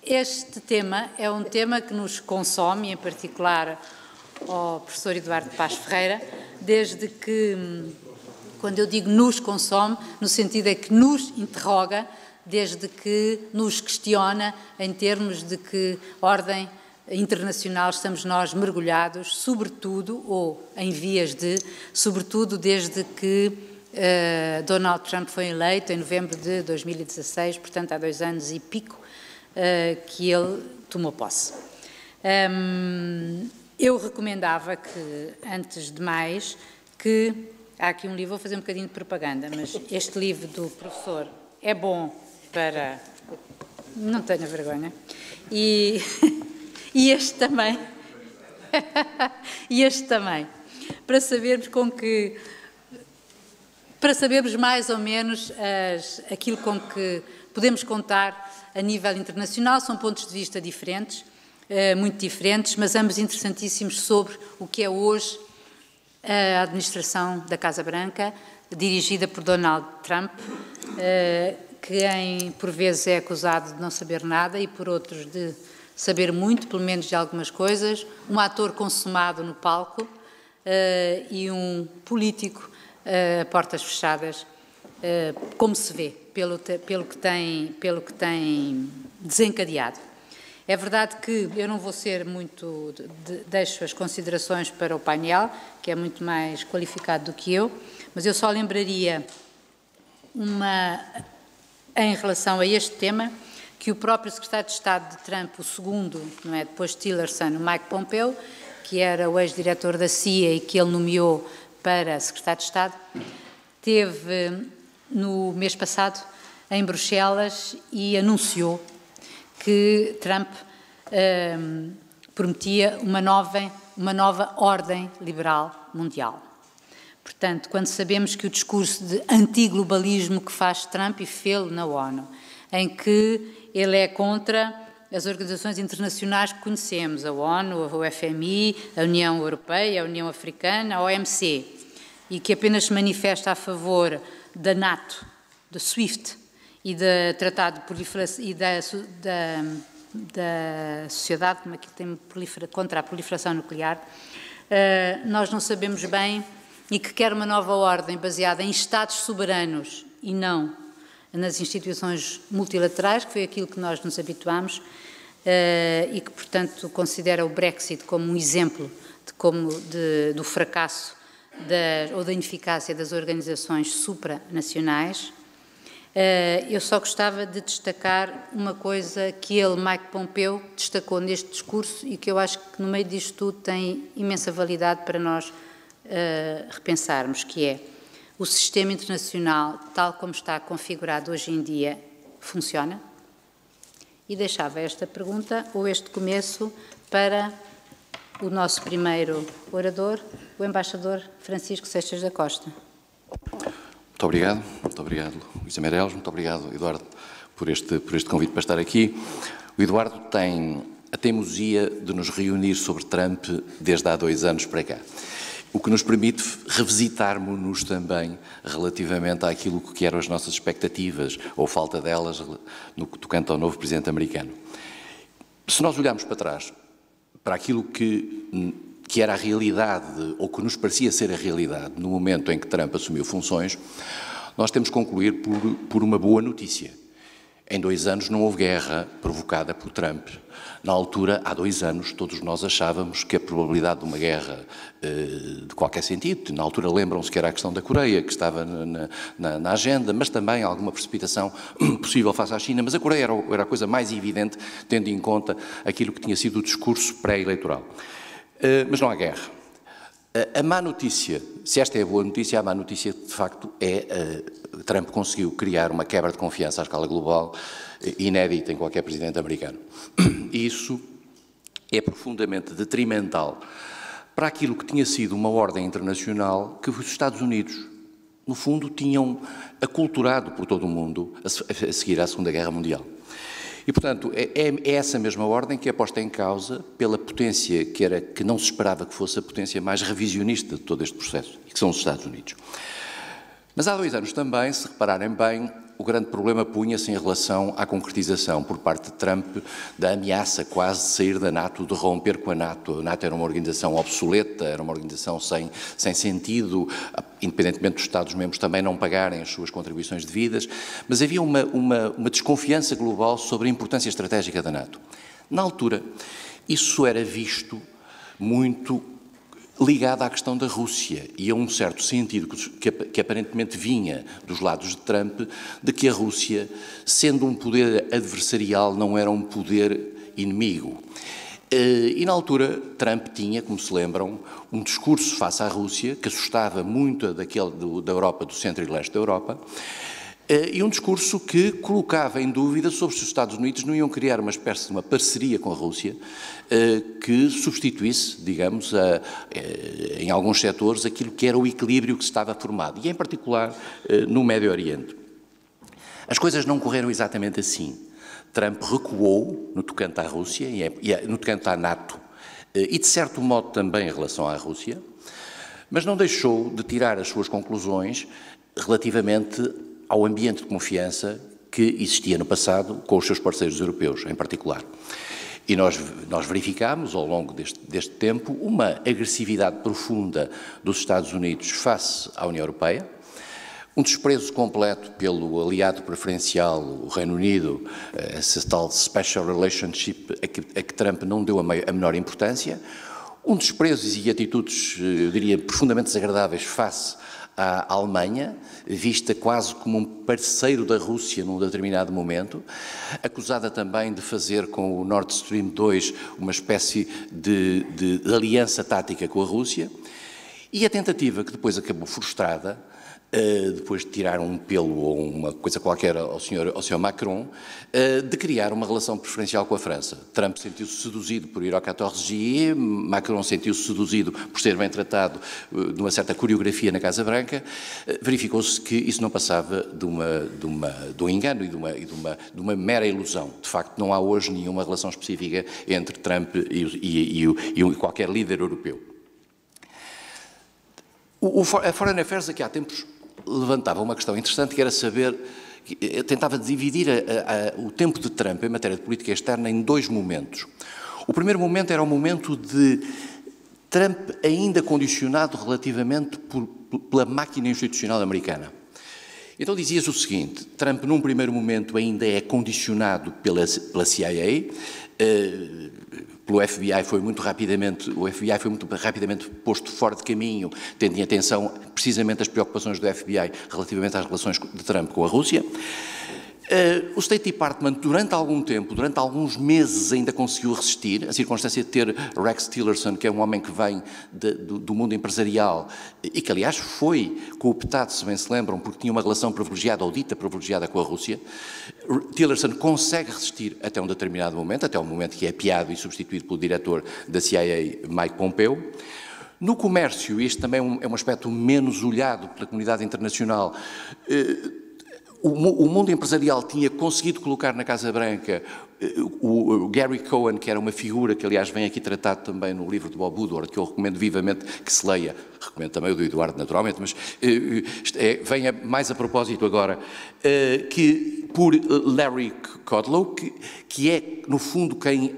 Este tema é um tema que nos consome, em particular ao professor Eduardo Paz Ferreira, desde que, quando eu digo nos consome, no sentido é que nos interroga, desde que nos questiona em termos de que ordem internacional estamos nós mergulhados, sobretudo, ou em vias de, sobretudo desde que Donald Trump foi eleito em novembro de 2016, portanto há 2 anos e pico, que ele tomou posse. Eu recomendava que, antes de mais, que há aqui um livro, vou fazer um bocadinho de propaganda, mas este livro do professor é bom para... Não tenha vergonha. E este também. E este também. Para sabermos para sabermos mais ou menos aquilo com que podemos contar a nível internacional. São pontos de vista diferentes, muito diferentes, mas ambos interessantíssimos sobre o que é hoje a administração da Casa Branca, dirigida por Donald Trump, que por vezes é acusado de não saber nada e por outros de saber muito, pelo menos de algumas coisas, um ator consumado no palco e um político a portas fechadas, como se vê, pelo que tem desencadeado. É verdade que eu não vou ser muito... deixo as considerações para o painel, que é muito mais qualificado do que eu, mas eu só lembraria em relação a este tema, que o próprio secretário de Estado de Trump, o segundo, não é, depois de Tillerson, o Mike Pompeo, que era o ex-diretor da CIA e que ele nomeou para secretário de Estado, esteve no mês passado em Bruxelas e anunciou que Trump prometia uma nova ordem liberal mundial. Portanto, quando sabemos que o discurso de antiglobalismo que faz Trump, e fê-lo na ONU, em que ele é contra as organizações internacionais que conhecemos, a ONU, o FMI, a União Europeia, a União Africana, a OMC, e que apenas se manifesta a favor da NATO, do SWIFT e do Tratado de Proliferação e da sociedade como aquilo tem contra a proliferação nuclear, nós não sabemos bem, e que quer uma nova ordem baseada em Estados soberanos e não nas instituições multilaterais, que foi aquilo que nós nos habituámos, e que, portanto, considera o Brexit como um exemplo do fracasso ou da ineficácia das organizações supranacionais. Eu só gostava de destacar uma coisa que Mike Pompeo, destacou neste discurso e que eu acho que no meio disto tudo tem imensa validade para nós repensarmos, que é o sistema internacional, tal como está configurado hoje em dia, funciona? E deixava esta pergunta, ou este começo, para o nosso primeiro orador, o embaixador Francisco Seixas da Costa. Muito obrigado, Luísa Meireles, muito obrigado, Eduardo, por este convite para estar aqui. O Eduardo tem a teimosia de nos reunir sobre Trump desde há 2 anos para cá, o que nos permite revisitarmos-nos também relativamente àquilo que eram as nossas expectativas, ou falta delas, no que tocante ao novo presidente americano. Se nós olharmos para trás, para aquilo que era a realidade, ou que nos parecia ser a realidade, no momento em que Trump assumiu funções, nós temos que concluir por uma boa notícia. Em 2 anos não houve guerra provocada por Trump. Na altura, há 2 anos, todos nós achávamos que a probabilidade de uma guerra de qualquer sentido, na altura lembram-se que era a questão da Coreia, que estava na agenda, mas também alguma precipitação possível face à China, mas a Coreia era a coisa mais evidente, tendo em conta aquilo que tinha sido o discurso pré-eleitoral. Mas não há guerra. A má notícia, se esta é a boa notícia, a má notícia de facto é Trump conseguiu criar uma quebra de confiança à escala global inédita em qualquer presidente americano. E isso é profundamente detrimental para aquilo que tinha sido uma ordem internacional que os Estados Unidos, no fundo, tinham aculturado por todo o mundo a seguir à Segunda Guerra Mundial. E, portanto, é essa mesma ordem que é posta em causa pela potência que não se esperava que fosse a potência mais revisionista de todo este processo, e que são os Estados Unidos. Mas há 2 anos também, se repararem bem, o grande problema punha-se em relação à concretização por parte de Trump da ameaça quase de sair da NATO, de romper com a NATO. A NATO era uma organização obsoleta, era uma organização sem sentido, independentemente dos Estados-membros também não pagarem as suas contribuições devidas, mas havia uma desconfiança global sobre a importância estratégica da NATO. Na altura, isso era visto muito ligada à questão da Rússia e a um certo sentido que aparentemente vinha dos lados de Trump, de que a Rússia, sendo um poder adversarial, não era um poder inimigo. E na altura Trump tinha, como se lembram, um discurso face à Rússia que assustava muito daquele da Europa, do centro e leste da Europa, e um discurso que colocava em dúvida sobre se os Estados Unidos não iam criar uma espécie de uma parceria com a Rússia que substituísse, digamos, em alguns setores, aquilo que era o equilíbrio que se estava formado, e em particular no Médio Oriente. As coisas não correram exatamente assim. Trump recuou no tocante à Rússia, no tocante à NATO, e de certo modo também em relação à Rússia, mas não deixou de tirar as suas conclusões relativamente ao ambiente de confiança que existia no passado com os seus parceiros europeus, em particular. E nós verificámos, ao longo deste tempo, uma agressividade profunda dos Estados Unidos face à União Europeia, um desprezo completo pelo aliado preferencial, o Reino Unido, essa tal special relationship a que Trump não deu a menor importância, um desprezo e atitudes, eu diria, profundamente desagradáveis face à Alemanha, vista quase como um parceiro da Rússia num determinado momento, acusada também de fazer com o Nord Stream 2 uma espécie de aliança tática com a Rússia, e a tentativa que depois acabou frustrada, depois de tirar um pelo ou uma coisa qualquer ao Sr. Macron, de criar uma relação preferencial com a França. Trump sentiu-se seduzido por ir ao 14G, Macron sentiu-se seduzido por ser bem tratado de uma certa coreografia na Casa Branca. Verificou-se que isso não passava de um engano e de uma mera ilusão. De facto, não há hoje nenhuma relação específica entre Trump e qualquer líder europeu. A Foreign Affairs, aqui há tempos, levantava uma questão interessante, que era saber, tentava dividir o tempo de Trump em matéria de política externa em dois momentos. O primeiro momento era o momento de Trump ainda condicionado relativamente pela máquina institucional americana. Então dizia-se o seguinte: Trump num primeiro momento ainda é condicionado pela CIA, pelo FBI foi muito rapidamente posto fora de caminho, tendo em atenção precisamente as preocupações do FBI relativamente às relações de Trump com a Rússia. O State Department, durante algum tempo, durante alguns meses, ainda conseguiu resistir. A circunstância de ter Rex Tillerson, que é um homem que vem do mundo empresarial e que, aliás, foi cooptado, se bem se lembram, porque tinha uma relação privilegiada ou dita privilegiada com a Rússia. Tillerson consegue resistir até um determinado momento, até o momento que é apiado e substituído pelo diretor da CIA, Mike Pompeo. No comércio, este também é um aspecto menos olhado pela comunidade internacional. O mundo empresarial tinha conseguido colocar na Casa Branca o Gary Cohn, que era uma figura que, aliás, vem aqui tratado também no livro de Bob Woodward, que eu recomendo vivamente que se leia. Recomendo também o do Eduardo, naturalmente, mas vem mais a propósito agora, que por Larry Kudlow, que é, no fundo, quem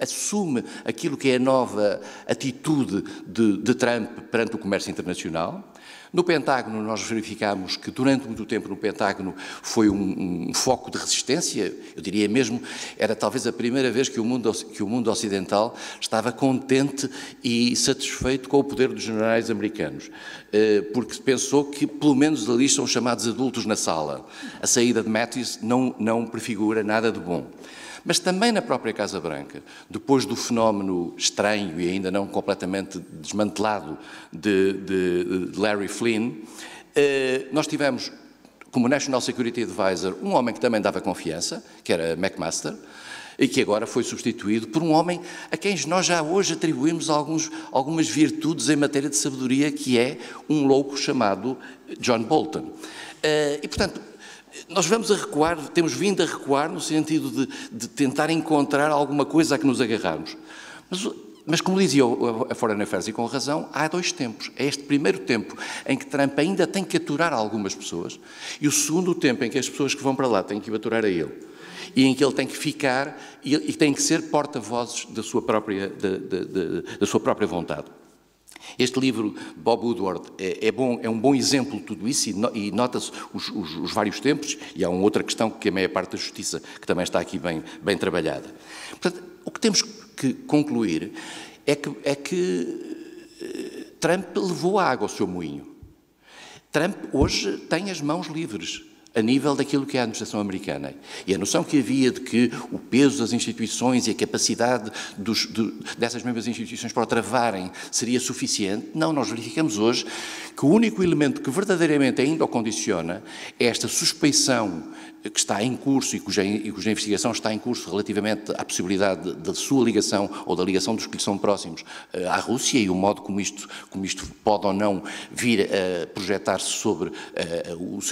assume aquilo que é a nova atitude de Trump perante o comércio internacional. No Pentágono, nós verificámos que durante muito tempo no Pentágono foi um foco de resistência, eu diria mesmo, era talvez a primeira vez que o mundo ocidental estava contente e satisfeito com o poder dos generais americanos, porque pensou que pelo menos ali são chamados adultos na sala. A saída de Mattis não prefigura nada de bom. Mas também na própria Casa Branca, depois do fenómeno estranho e ainda não completamente desmantelado de Larry Flynn, nós tivemos como National Security Advisor um homem que também dava confiança, que era McMaster, e que agora foi substituído por um homem a quem nós já hoje atribuímos algumas virtudes em matéria de sabedoria, que é um louco chamado John Bolton. E, portanto, nós vamos a recuar, temos vindo a recuar no sentido de tentar encontrar alguma coisa a que nos agarrarmos. Mas Mas, como dizia a Foreign Affairs, e com razão, há dois tempos. É este primeiro tempo em que Trump ainda tem que aturar algumas pessoas e o segundo tempo em que as pessoas que vão para lá têm que o aturar a ele. E em que ele tem que ficar e tem que ser porta-vozes da sua própria vontade. Este livro, Bob Woodward, é um bom exemplo de tudo isso e nota-se os vários tempos, e há uma outra questão que é a meia parte da justiça, que também está aqui bem trabalhada. Portanto, o que temos que concluir é que Trump levou a água ao seu moinho. Trump hoje tem as mãos livres a nível daquilo que é a administração americana. E a noção que havia de que o peso das instituições e a capacidade dessas mesmas instituições para o travarem seria suficiente, não, nós verificamos hoje que o único elemento que verdadeiramente ainda o condiciona é esta suspeição que está em curso e cuja investigação está em curso relativamente à possibilidade da sua ligação ou da ligação dos que lhe são próximos à Rússia e o modo como isto pode ou não vir a projetar-se sobre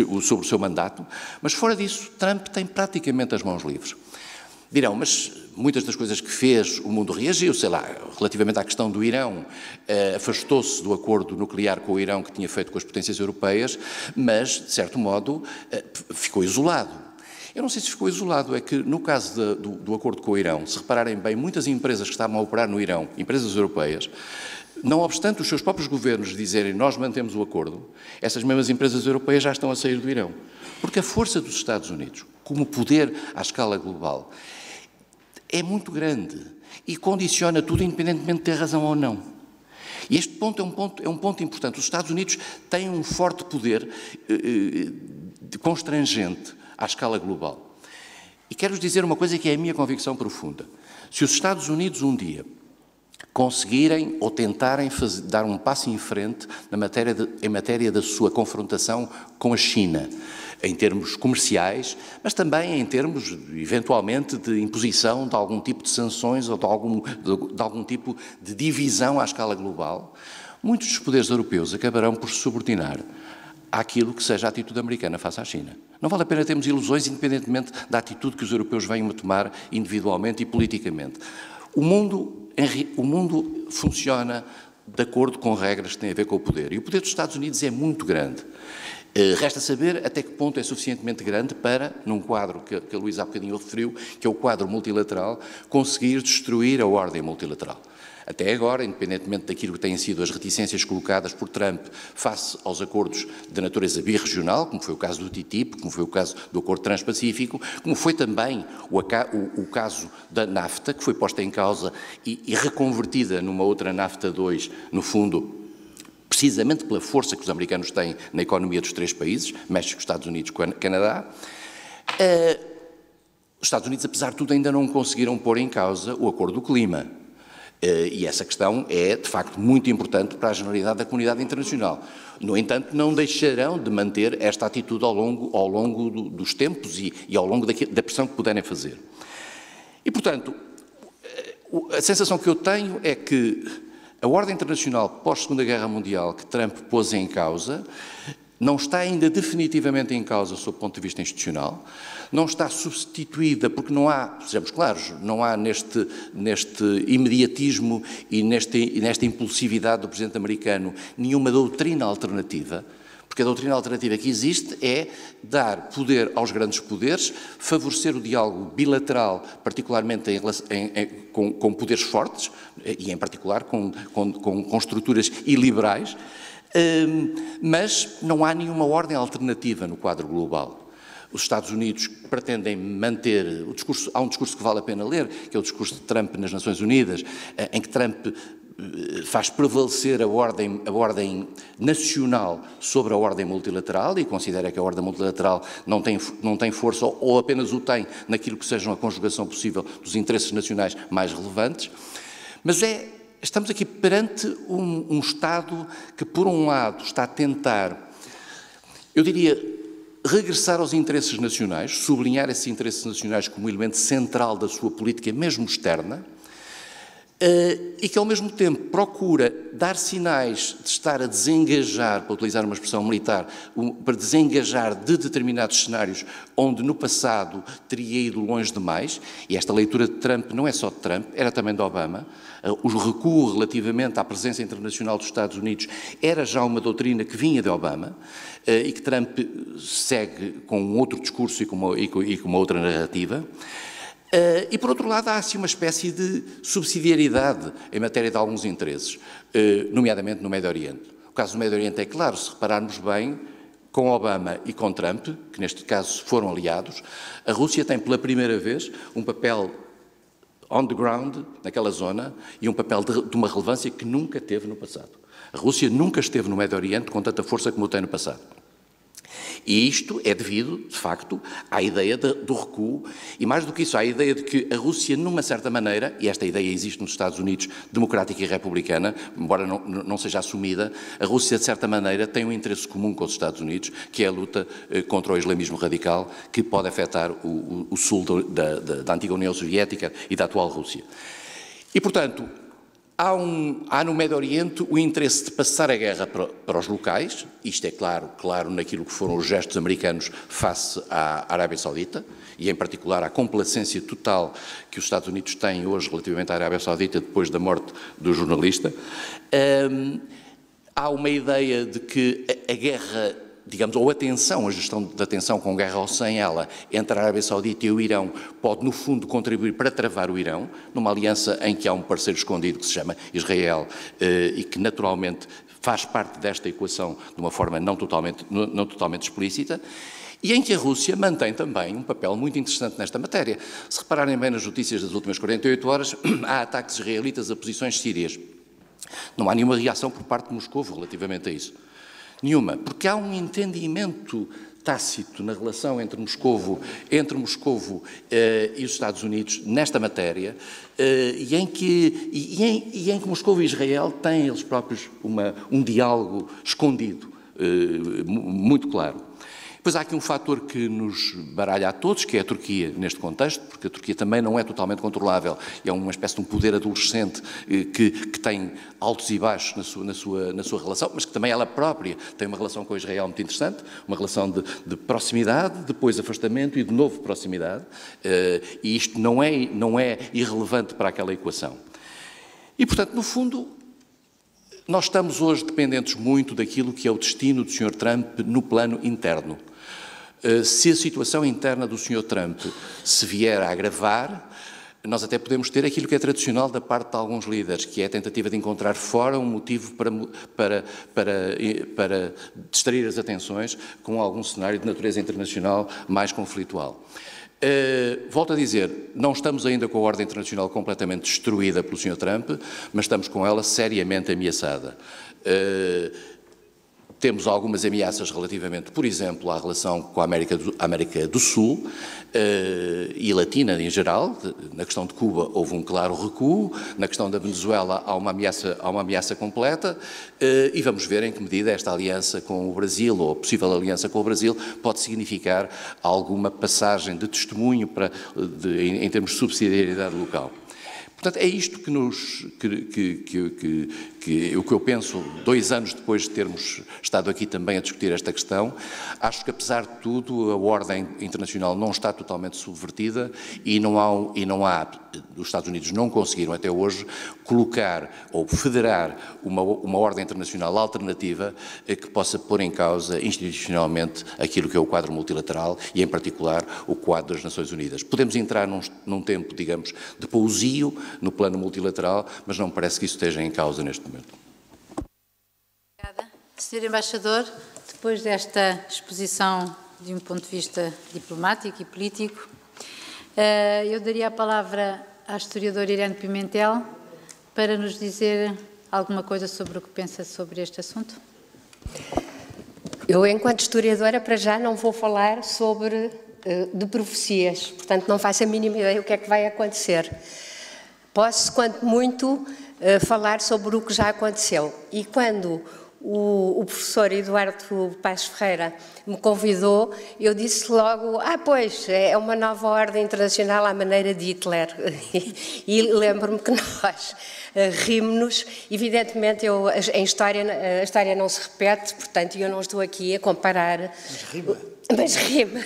o seu mandato. Mas fora disso, Trump tem praticamente as mãos livres. Dirão, mas muitas das coisas que fez, o mundo reagiu, sei lá, relativamente à questão do Irão, afastou-se do acordo nuclear com o Irão que tinha feito com as potências europeias, mas, de certo modo, ficou isolado. Eu não sei se ficou isolado, é que no caso do acordo com o Irão, se repararem bem, muitas empresas que estavam a operar no Irão, empresas europeias, não obstante os seus próprios governos dizerem nós mantemos o acordo, essas mesmas empresas europeias já estão a sair do Irão. Porque a força dos Estados Unidos, como poder à escala global, é muito grande e condiciona tudo independentemente de ter razão ou não. E este ponto é um ponto importante. Os Estados Unidos têm um forte poder constrangente à escala global. E quero-vos dizer uma coisa que é a minha convicção profunda. Se os Estados Unidos um dia conseguirem ou tentarem dar um passo em frente em matéria da sua confrontação com a China, em termos comerciais, mas também em termos, eventualmente, de imposição de algum tipo de sanções ou de algum tipo de divisão à escala global, muitos dos poderes europeus acabarão por se subordinar àquilo que seja a atitude americana face à China. Não vale a pena termos ilusões, independentemente da atitude que os europeus venham a tomar individualmente e politicamente. O mundo funciona de acordo com regras que têm a ver com o poder. E o poder dos Estados Unidos é muito grande. Resta saber até que ponto é suficientemente grande para, num quadro que a Luísa há bocadinho referiu, que é o quadro multilateral, conseguir destruir a ordem multilateral. Até agora, independentemente daquilo que têm sido as reticências colocadas por Trump face aos acordos de natureza birregional, como foi o caso do TTIP, como foi o caso do Acordo Transpacífico, como foi também o caso da NAFTA, que foi posta em causa e reconvertida numa outra NAFTA 2, no fundo, precisamente pela força que os americanos têm na economia dos três países, México, Estados Unidos e Canadá. Os Estados Unidos, apesar de tudo, ainda não conseguiram pôr em causa o Acordo do Clima. E essa questão é, de facto, muito importante para a generalidade da comunidade internacional. No entanto, não deixarão de manter esta atitude ao longo dos tempos e ao longo da pressão que puderem fazer. E, portanto, a sensação que eu tenho é que a ordem internacional pós-Segunda Guerra Mundial que Trump pôs em causa não está ainda definitivamente em causa sob o ponto de vista institucional, não está substituída porque não há, sejamos claros, não há neste imediatismo e nesta impulsividade do Presidente americano nenhuma doutrina alternativa, porque a doutrina alternativa que existe é dar poder aos grandes poderes, favorecer o diálogo bilateral, particularmente com poderes fortes, e em particular com estruturas iliberais, mas não há nenhuma ordem alternativa no quadro global. Os Estados Unidos pretendem manter o discurso, há um discurso que vale a pena ler, que é o discurso de Trump nas Nações Unidas, em que Trump faz prevalecer a ordem nacional sobre a ordem multilateral e considera que a ordem multilateral não tem força ou apenas o tem naquilo que seja a conjugação possível dos interesses nacionais mais relevantes, mas estamos aqui perante um Estado que, por um lado, está a tentar, eu diria, regressar aos interesses nacionais, sublinhar esses interesses nacionais como elemento central da sua política, mesmo externa, e que, ao mesmo tempo, procura dar sinais de estar a desengajar, para utilizar uma expressão militar, para desengajar de determinados cenários onde, no passado, teria ido longe demais, e esta leitura de Trump não é só de Trump, era também de Obama. O recuo relativamente à presença internacional dos Estados Unidos era já uma doutrina que vinha de Obama, e que Trump segue com um outro discurso e com uma outra narrativa. E, por outro lado, há assim uma espécie de subsidiariedade em matéria de alguns interesses, nomeadamente no Médio Oriente. O caso do Médio Oriente é claro, se repararmos bem, com Obama e com Trump, que neste caso foram aliados, a Rússia tem pela primeira vez um papel on the ground naquela zona e um papel de uma relevância que nunca teve no passado. A Rússia nunca esteve no Médio Oriente com tanta força como tem no passado. E isto é devido, de facto, à ideia do recuo e, mais do que isso, à ideia de que a Rússia, numa certa maneira, e esta ideia existe nos Estados Unidos, democrática e republicana, embora não seja assumida, a Rússia, de certa maneira, tem um interesse comum com os Estados Unidos, que é a luta contra o islamismo radical, que pode afetar o sul da antiga União Soviética e da atual Rússia. E, portanto, há no Médio Oriente o interesse de passar a guerra para os locais, isto é claro naquilo que foram os gestos americanos face à Arábia Saudita, e em particular à complacência total que os Estados Unidos têm hoje relativamente à Arábia Saudita depois da morte do jornalista. Há uma ideia de que a guerra, digamos, ou a gestão da tensão com guerra ou sem ela, entre a Arábia Saudita e o Irão, pode, no fundo, contribuir para travar o Irão, numa aliança em que há um parceiro escondido que se chama Israel e que, naturalmente, faz parte desta equação de uma forma não totalmente explícita, e em que a Rússia mantém também um papel muito interessante nesta matéria. Se repararem bem nas notícias das últimas 48 horas, há ataques israelitas a posições sírias. Não há nenhuma reação por parte de Moscou relativamente a isso. Nenhuma, porque há um entendimento tácito na relação entre Moscovo e os Estados Unidos nesta matéria, e em que Moscovo e Israel têm eles próprios um diálogo escondido, muito claro. Depois há aqui um fator que nos baralha a todos, que é a Turquia, neste contexto, porque a Turquia também não é totalmente controlável, é uma espécie de um poder adolescente que tem altos e baixos na sua relação, mas que também ela própria tem uma relação com Israel muito interessante, uma relação de proximidade, depois afastamento e de novo proximidade, e isto não é irrelevante para aquela equação. E, portanto, no fundo, nós estamos hoje dependentes muito daquilo que é o destino do Sr. Trump no plano interno. Se a situação interna do Sr. Trump se vier a agravar, nós até podemos ter aquilo que é tradicional da parte de alguns líderes, que é a tentativa de encontrar fora um motivo para distrair as atenções com algum cenário de natureza internacional mais conflitual. Volto a dizer, não estamos ainda com a ordem internacional completamente destruída pelo Sr. Trump, mas estamos com ela seriamente ameaçada. Temos algumas ameaças relativamente, por exemplo, à relação com a América do Sul e Latina em geral. Na questão de Cuba houve um claro recuo, na questão da Venezuela há uma ameaça completa e vamos ver em que medida esta aliança com o Brasil, ou a possível aliança com o Brasil, pode significar alguma passagem de testemunho em termos de subsidiariedade local. Portanto, é isto o que eu penso, 2 anos depois de termos estado aqui também a discutir esta questão. Acho que, apesar de tudo, a ordem internacional não está totalmente subvertida e os Estados Unidos não conseguiram até hoje colocar ou federar uma ordem internacional alternativa que possa pôr em causa institucionalmente aquilo que é o quadro multilateral e, em particular, o quadro das Nações Unidas. Podemos entrar num tempo, digamos, de pousio no plano multilateral, mas não me parece que isso esteja em causa neste momento. Obrigada. Sr. Embaixador, depois desta exposição de um ponto de vista diplomático e político, eu daria a palavra à historiadora Irene Pimentel para nos dizer alguma coisa sobre o que pensa sobre este assunto. Eu, enquanto historiadora, para já não vou falar de profecias, portanto não faço a mínima ideia do que é que vai acontecer. Posso, quanto muito, falar sobre o que já aconteceu. E quando o professor Eduardo Paes Ferreira me convidou, eu disse logo, pois, é uma nova ordem internacional à maneira de Hitler. E lembro-me que nós rimos-nos. Evidentemente, a história não se repete, portanto, eu não estou aqui a comparar... Mas rima.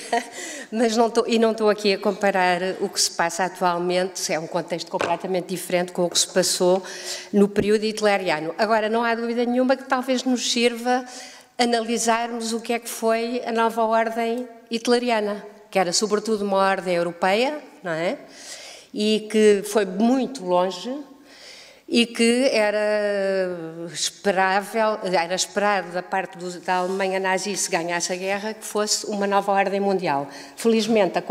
Não estou aqui a comparar o que se passa atualmente, é um contexto completamente diferente com o que se passou no período hitleriano. Agora, não há dúvida nenhuma que talvez nos sirva analisarmos o que é que foi a nova ordem hitleriana, que era sobretudo uma ordem europeia, não é? E que foi muito longe e que era esperado da parte da Alemanha nazi, se ganhasse a guerra, que fosse uma nova ordem mundial. Felizmente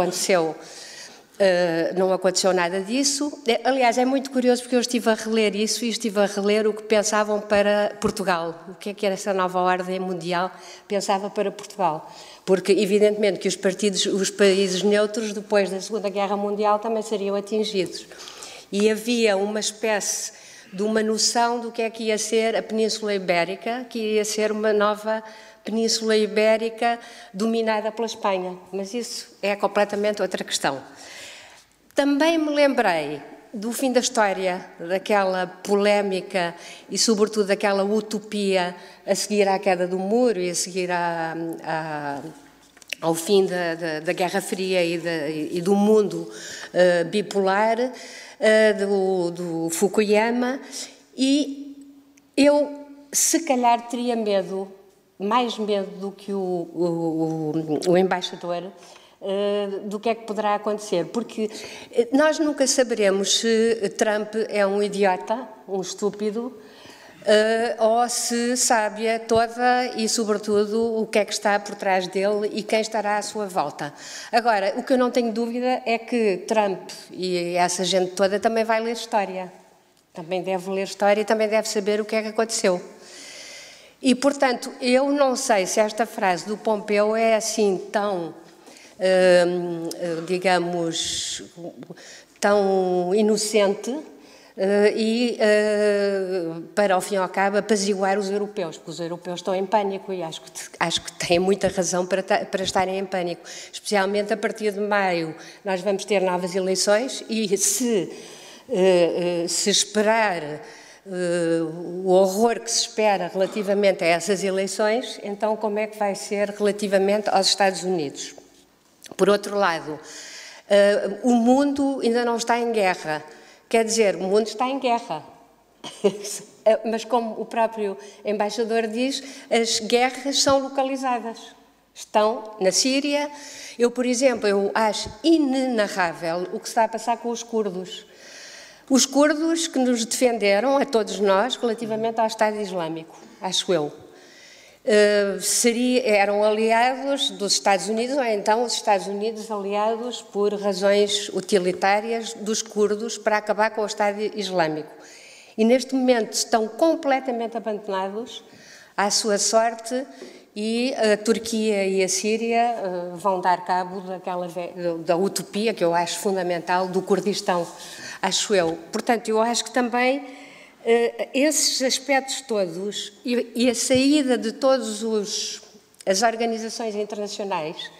não aconteceu nada disso. Aliás, é muito curioso porque eu estive a reler isso e estive a reler o que pensavam para Portugal. O que era essa nova ordem mundial? Pensava para Portugal. Porque, evidentemente, que os países neutros, depois da Segunda Guerra Mundial, também seriam atingidos. E havia uma espécie de uma noção do que é que ia ser a Península Ibérica, que ia ser uma nova Península Ibérica dominada pela Espanha. Mas isso é completamente outra questão. Também me lembrei do fim da história, daquela polémica e, sobretudo, daquela utopia a seguir à queda do muro e a seguir ao fim da Guerra Fria e do mundo bipolar, do Fukuyama, e eu, se calhar, teria mais medo do que o embaixador, do que é que poderá acontecer, porque nós nunca saberemos se Trump é um idiota, um estúpido, ou se sabe toda e, sobretudo, o que é que está por trás dele e quem estará à sua volta. Agora, o que eu não tenho dúvida é que Trump e essa gente toda também vai ler história. Também deve ler história e também deve saber o que é que aconteceu. E, portanto, eu não sei se esta frase do Pompeu é assim tão, digamos, tão inocente para, ao fim e ao cabo, apaziguar os europeus, porque os europeus estão em pânico e acho que têm muita razão para estarem em pânico. Especialmente a partir de maio nós vamos ter novas eleições e se esperar o horror que se espera relativamente a essas eleições, então como é que vai ser relativamente aos Estados Unidos? Por outro lado, o mundo ainda não está em guerra. Quer dizer, o mundo está em guerra. Mas como o próprio embaixador diz, as guerras são localizadas. Estão na Síria. Eu, por exemplo, acho inenarrável o que se está a passar com os curdos. Os curdos que nos defenderam, a todos nós, relativamente ao Estado Islâmico, acho eu. Eram aliados dos Estados Unidos, ou então os Estados Unidos aliados por razões utilitárias dos curdos para acabar com o Estado Islâmico. E neste momento estão completamente abandonados à sua sorte e a Turquia e a Síria vão dar cabo da utopia, que eu acho fundamental, do Kurdistão, acho eu. Portanto, eu acho que também esses aspectos todos e a saída de todas as organizações internacionais,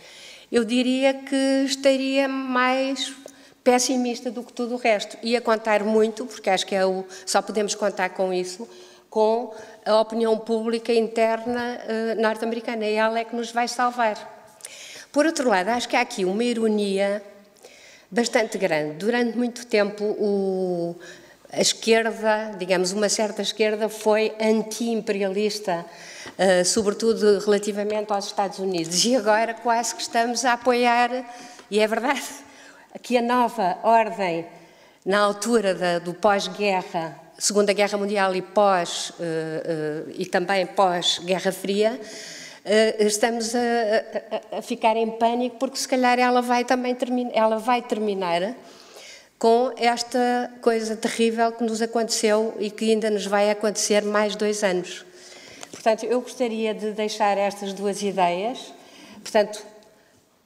eu diria que estaria mais pessimista do que tudo o resto. E a contar muito, porque acho que só podemos contar com isso, com a opinião pública interna norte-americana, e ela é que nos vai salvar. Por outro lado, acho que há aqui uma ironia bastante grande. Durante muito tempo, a esquerda, digamos, uma certa esquerda, foi anti-imperialista, sobretudo relativamente aos Estados Unidos. E agora quase que estamos a apoiar, e é verdade, que a nova ordem, na altura do pós-guerra, Segunda Guerra Mundial e também pós-Guerra Fria, estamos a ficar em pânico porque se calhar ela vai terminar com esta coisa terrível que nos aconteceu e que ainda nos vai acontecer mais 2 anos. Portanto, eu gostaria de deixar estas duas ideias. Portanto,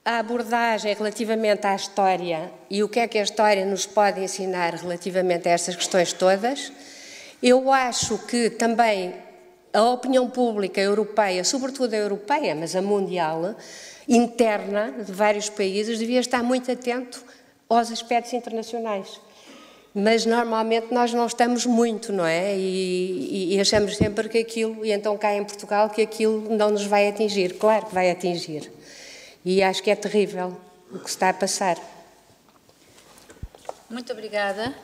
a abordagem relativamente à história e o que é que a história nos pode ensinar relativamente a estas questões todas. Eu acho que também a opinião pública europeia, sobretudo a europeia, mas a mundial, interna, de vários países, devia estar muito atento aos aspectos internacionais. Mas normalmente nós não estamos muito, não é? E achamos sempre que aquilo, e então cá em Portugal, que aquilo não nos vai atingir. Claro que vai atingir. E acho que é terrível o que se está a passar. Muito obrigada,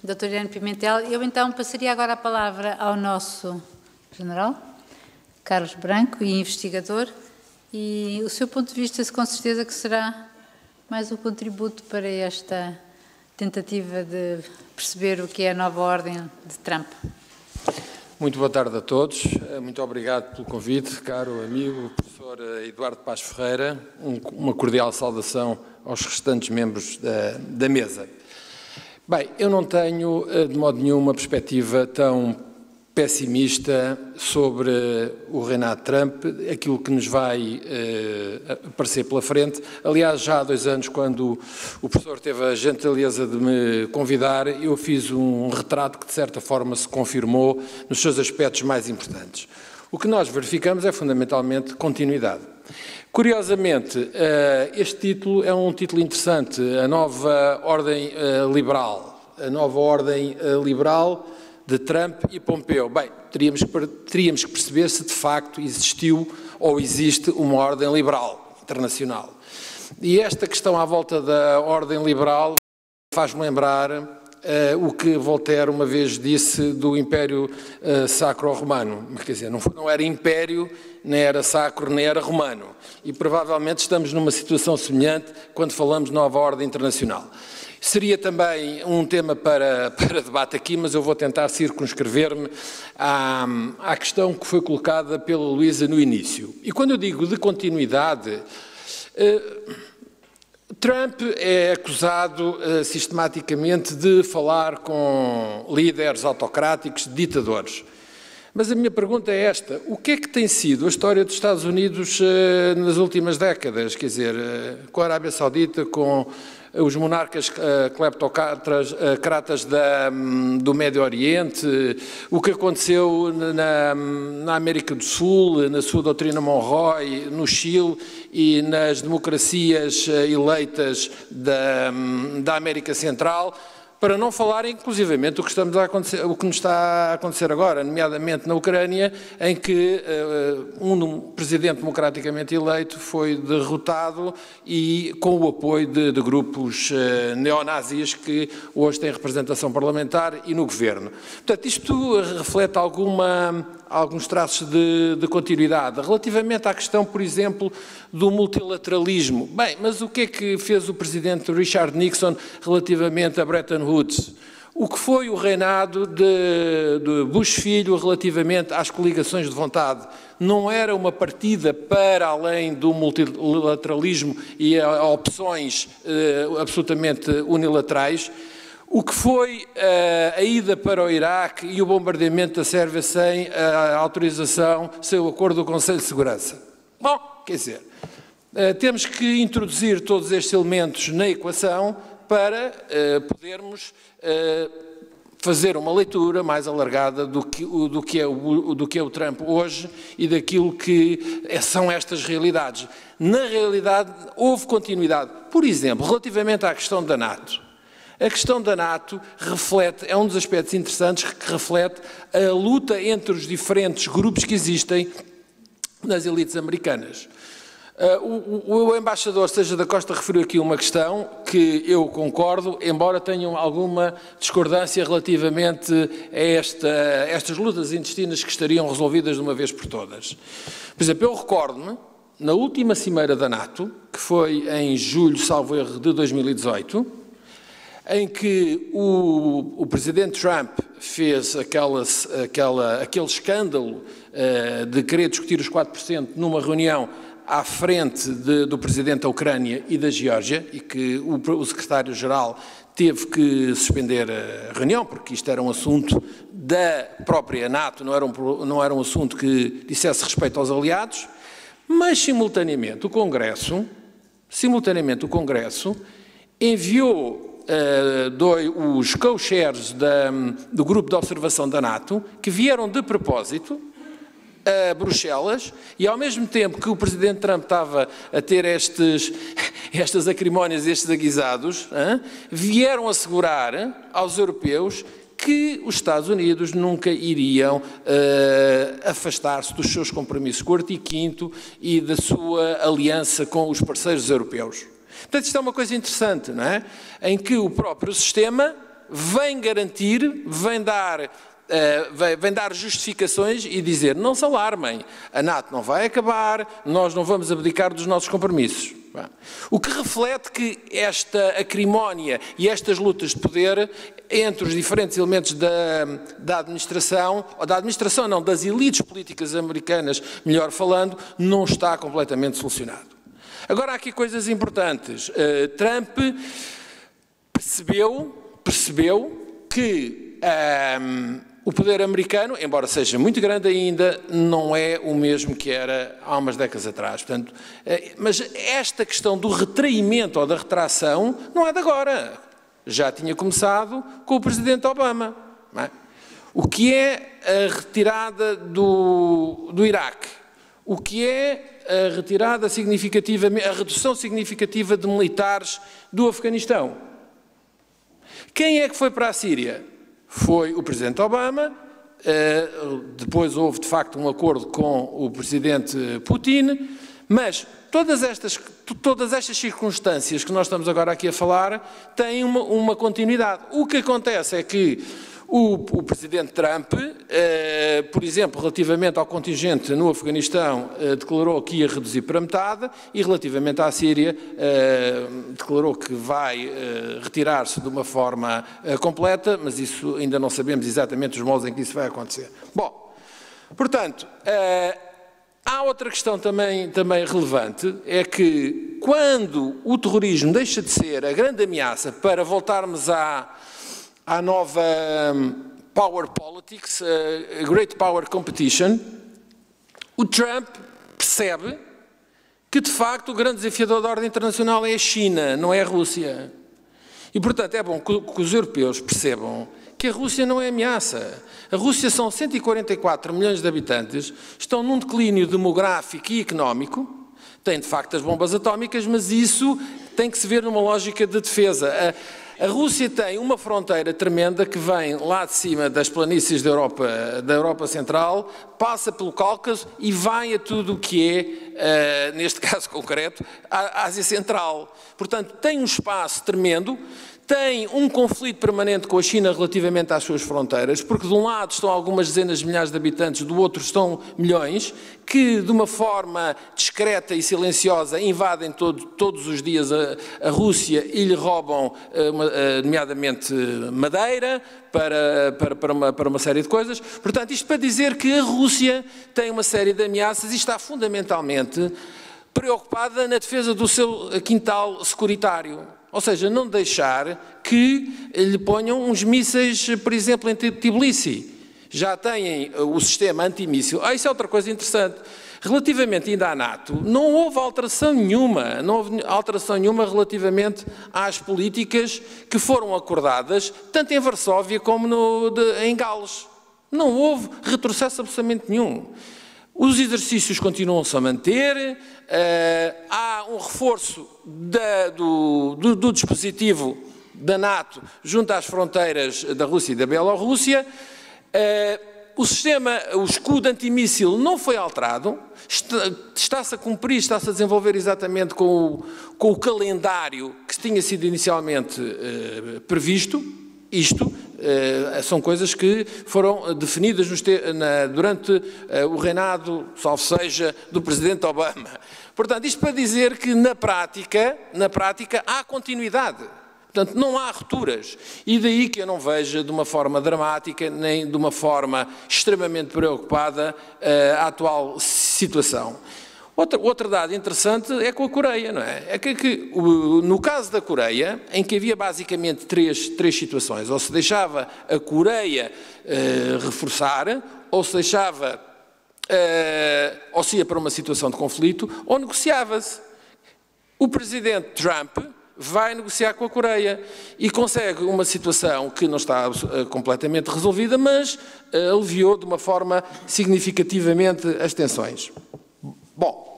Dr. Irene Pimentel. Eu então passaria agora a palavra ao nosso general, Carlos Branco, e investigador, e o seu ponto de vista, com certeza que será mais um contributo para esta tentativa de perceber o que é a nova ordem de Trump. Muito boa tarde a todos. Muito obrigado pelo convite, caro amigo, professor Eduardo Paz Ferreira. Uma cordial saudação aos restantes membros da mesa. Bem, eu não tenho, de modo nenhum, uma perspectiva tão pessimista sobre o reinado de Trump, aquilo que nos vai aparecer pela frente. Aliás, já há 2 anos, quando o professor teve a gentileza de me convidar, eu fiz um retrato que, de certa forma, se confirmou nos seus aspectos mais importantes. O que nós verificamos é, fundamentalmente, continuidade. Curiosamente, este título é um título interessante, a nova ordem liberal. A nova ordem liberal de Trump e Pompeu. Bem, teríamos que perceber se de facto existiu ou existe uma ordem liberal internacional. E esta questão à volta da ordem liberal faz-me lembrar o que Voltaire uma vez disse do Império Sacro-Romano. Quer dizer, não era império, nem era sacro, nem era romano. E provavelmente estamos numa situação semelhante quando falamos de nova ordem internacional. Seria também um tema para debate aqui, mas eu vou tentar circunscrever-me à questão que foi colocada pela Luísa no início. E quando eu digo de continuidade, Trump é acusado sistematicamente de falar com líderes autocráticos, ditadores. Mas a minha pergunta é esta: o que é que tem sido a história dos Estados Unidos nas últimas décadas? Quer dizer, com a Arábia Saudita, com os monarcas cleptocratas do Médio Oriente, o que aconteceu na América do Sul, na sua doutrina Monroe, no Chile e nas democracias eleitas da América Central, para não falar inclusivamente o que nos está a acontecer agora, nomeadamente na Ucrânia, em que um presidente democraticamente eleito foi derrotado e com o apoio de grupos neonazis que hoje têm representação parlamentar e no governo. Portanto, isto reflete alguns traços de continuidade. Relativamente à questão, por exemplo, do multilateralismo. Bem, mas o que é que fez o presidente Richard Nixon relativamente a Bretton Woods? O que foi o reinado de Bush Filho relativamente às coligações de vontade? Não era uma partida para além do multilateralismo e a opções absolutamente unilaterais? O que foi a ida para o Iraque e o bombardeamento da Sérvia sem a autorização, sem o acordo do Conselho de Segurança? Bom, quer dizer, temos que introduzir todos estes elementos na equação para podermos fazer uma leitura mais alargada do que é o Trump hoje e daquilo que são estas realidades. Na realidade, houve continuidade. Por exemplo, relativamente à questão da NATO. A questão da NATO é um dos aspectos interessantes que reflete a luta entre os diferentes grupos que existem nas elites americanas. O embaixador Seja da Costa referiu aqui uma questão que eu concordo, embora tenham alguma discordância relativamente a estas lutas intestinas que estariam resolvidas de uma vez por todas. Por exemplo, eu recordo-me, na última cimeira da NATO, que foi em julho, salvo erro, de 2018, em que o presidente Trump fez aquele escândalo de querer discutir os 4% numa reunião à frente do presidente da Ucrânia e da Geórgia, e que o secretário-geral teve que suspender a reunião, porque isto era um assunto da própria NATO, não era um assunto que dissesse respeito aos aliados, mas simultaneamente o Congresso enviou os co-chairs do grupo de observação da NATO, que vieram de propósito a Bruxelas, e ao mesmo tempo que o Presidente Trump estava a ter estas acrimónias, estes aguizados, vieram assegurar aos europeus que os Estados Unidos nunca iriam afastar-se dos seus compromissos com o artigo 5º e da sua aliança com os parceiros europeus. Portanto, isto é uma coisa interessante, não é? Em que o próprio sistema vem garantir, vem dar justificações e dizer: não se alarmem, a NATO não vai acabar, nós não vamos abdicar dos nossos compromissos. O que reflete que esta acrimónia e estas lutas de poder entre os diferentes elementos da administração, ou da administração não, das elites políticas americanas, melhor falando, não está completamente solucionado. Agora, há aqui coisas importantes. Trump percebeu que o poder americano, embora seja muito grande ainda, não é o mesmo que era há umas décadas atrás. Portanto, mas esta questão do retraimento ou da retração não é de agora. Já tinha começado com o Presidente Obama. Não é? O que é a retirada do Iraque? O que é a retirada significativa, a redução significativa de militares do Afeganistão? Quem é que foi para a Síria? Foi o Presidente Obama, depois houve de facto um acordo com o Presidente Putin, mas todas estas circunstâncias que nós estamos agora aqui a falar têm uma continuidade. O que acontece é que o Presidente Trump, por exemplo, relativamente ao contingente no Afeganistão, declarou que ia reduzir para metade e relativamente à Síria, declarou que vai retirar-se de uma forma completa, mas isso ainda não sabemos exatamente os modos em que isso vai acontecer. Bom, portanto, há outra questão também relevante, é que quando o terrorismo deixa de ser a grande ameaça para voltarmos à nova power politics, a great power competition, o Trump percebe que, de facto, o grande desafiador da ordem internacional é a China, não é a Rússia. E, portanto, é bom que os europeus percebam que a Rússia não é ameaça. A Rússia são 144 milhões de habitantes, estão num declínio demográfico e económico, têm, de facto, as bombas atómicas, mas isso tem que se ver numa lógica de defesa. A Rússia tem uma fronteira tremenda que vem lá de cima das planícies da Europa Central, passa pelo Cáucaso e vai a tudo o que é, neste caso concreto, a Ásia Central. Portanto, tem um espaço tremendo, tem um conflito permanente com a China relativamente às suas fronteiras, porque de um lado estão algumas dezenas de milhares de habitantes, do outro estão milhões, que de uma forma discreta e silenciosa invadem todos os dias a Rússia e lhe roubam, nomeadamente, madeira para uma série de coisas. Portanto, isto para dizer que a Rússia tem uma série de ameaças e está fundamentalmente preocupada na defesa do seu quintal securitário. Ou seja, não deixar que lhe ponham uns mísseis, por exemplo, em Tbilisi. Já têm o sistema antimíssil. Isso é outra coisa interessante. Relativamente ainda à NATO, não houve alteração nenhuma. Não houve alteração nenhuma relativamente às políticas que foram acordadas, tanto em Varsóvia como em Gales. Não houve retrocesso absolutamente nenhum. Os exercícios continuam-se a manter, há um reforço do dispositivo da NATO junto às fronteiras da Rússia e da Bielorrússia. O escudo antimíssil não foi alterado, está-se a cumprir, está-se a desenvolver exatamente com o calendário que tinha sido inicialmente previsto. Isto são coisas que foram definidas durante o reinado, salvo seja, do Presidente Obama. Portanto, isto para dizer que na prática há continuidade. Portanto, não há rupturas. E daí que eu não vejo de uma forma dramática, nem de uma forma extremamente preocupada a atual situação. Outro dado interessante é com a Coreia, não é? É que no caso da Coreia, em que havia basicamente três situações, ou se deixava a Coreia reforçar, ou se deixava, ou se ia para uma situação de conflito, ou negociava-se. O Presidente Trump vai negociar com a Coreia e consegue uma situação que não está completamente resolvida, mas aliviou de uma forma significativamente as tensões. Bom,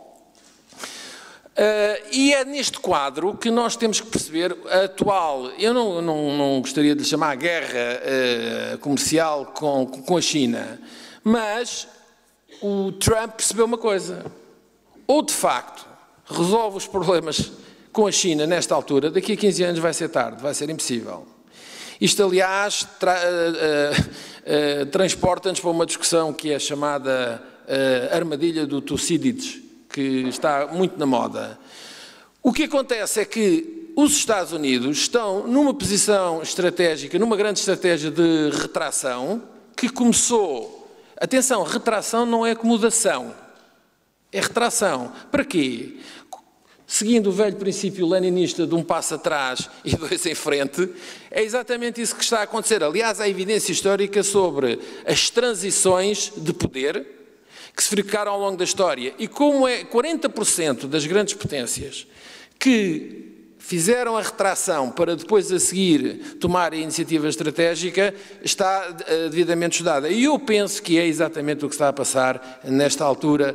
e é neste quadro que nós temos que perceber a atual, eu não gostaria de lhe chamar guerra comercial com a China, mas o Trump percebeu uma coisa, ou de facto resolve os problemas com a China nesta altura, daqui a 15 anos vai ser tarde, vai ser impossível. Isto, aliás, transporta-nos para uma discussão que é chamada armadilha do Tucídides, que está muito na moda. O que acontece é que os Estados Unidos estão numa posição estratégica, numa grande estratégia de retração, que começou... Atenção, retração não é acomodação, é retração. Para quê? Seguindo o velho princípio leninista de um passo atrás e dois em frente, é exatamente isso que está a acontecer. Aliás, há evidência histórica sobre as transições de poder que se verificaram ao longo da história. E como é 40% das grandes potências que fizeram a retração para depois a seguir tomar a iniciativa estratégica, está devidamente estudada. E eu penso que é exatamente o que está a passar nesta altura,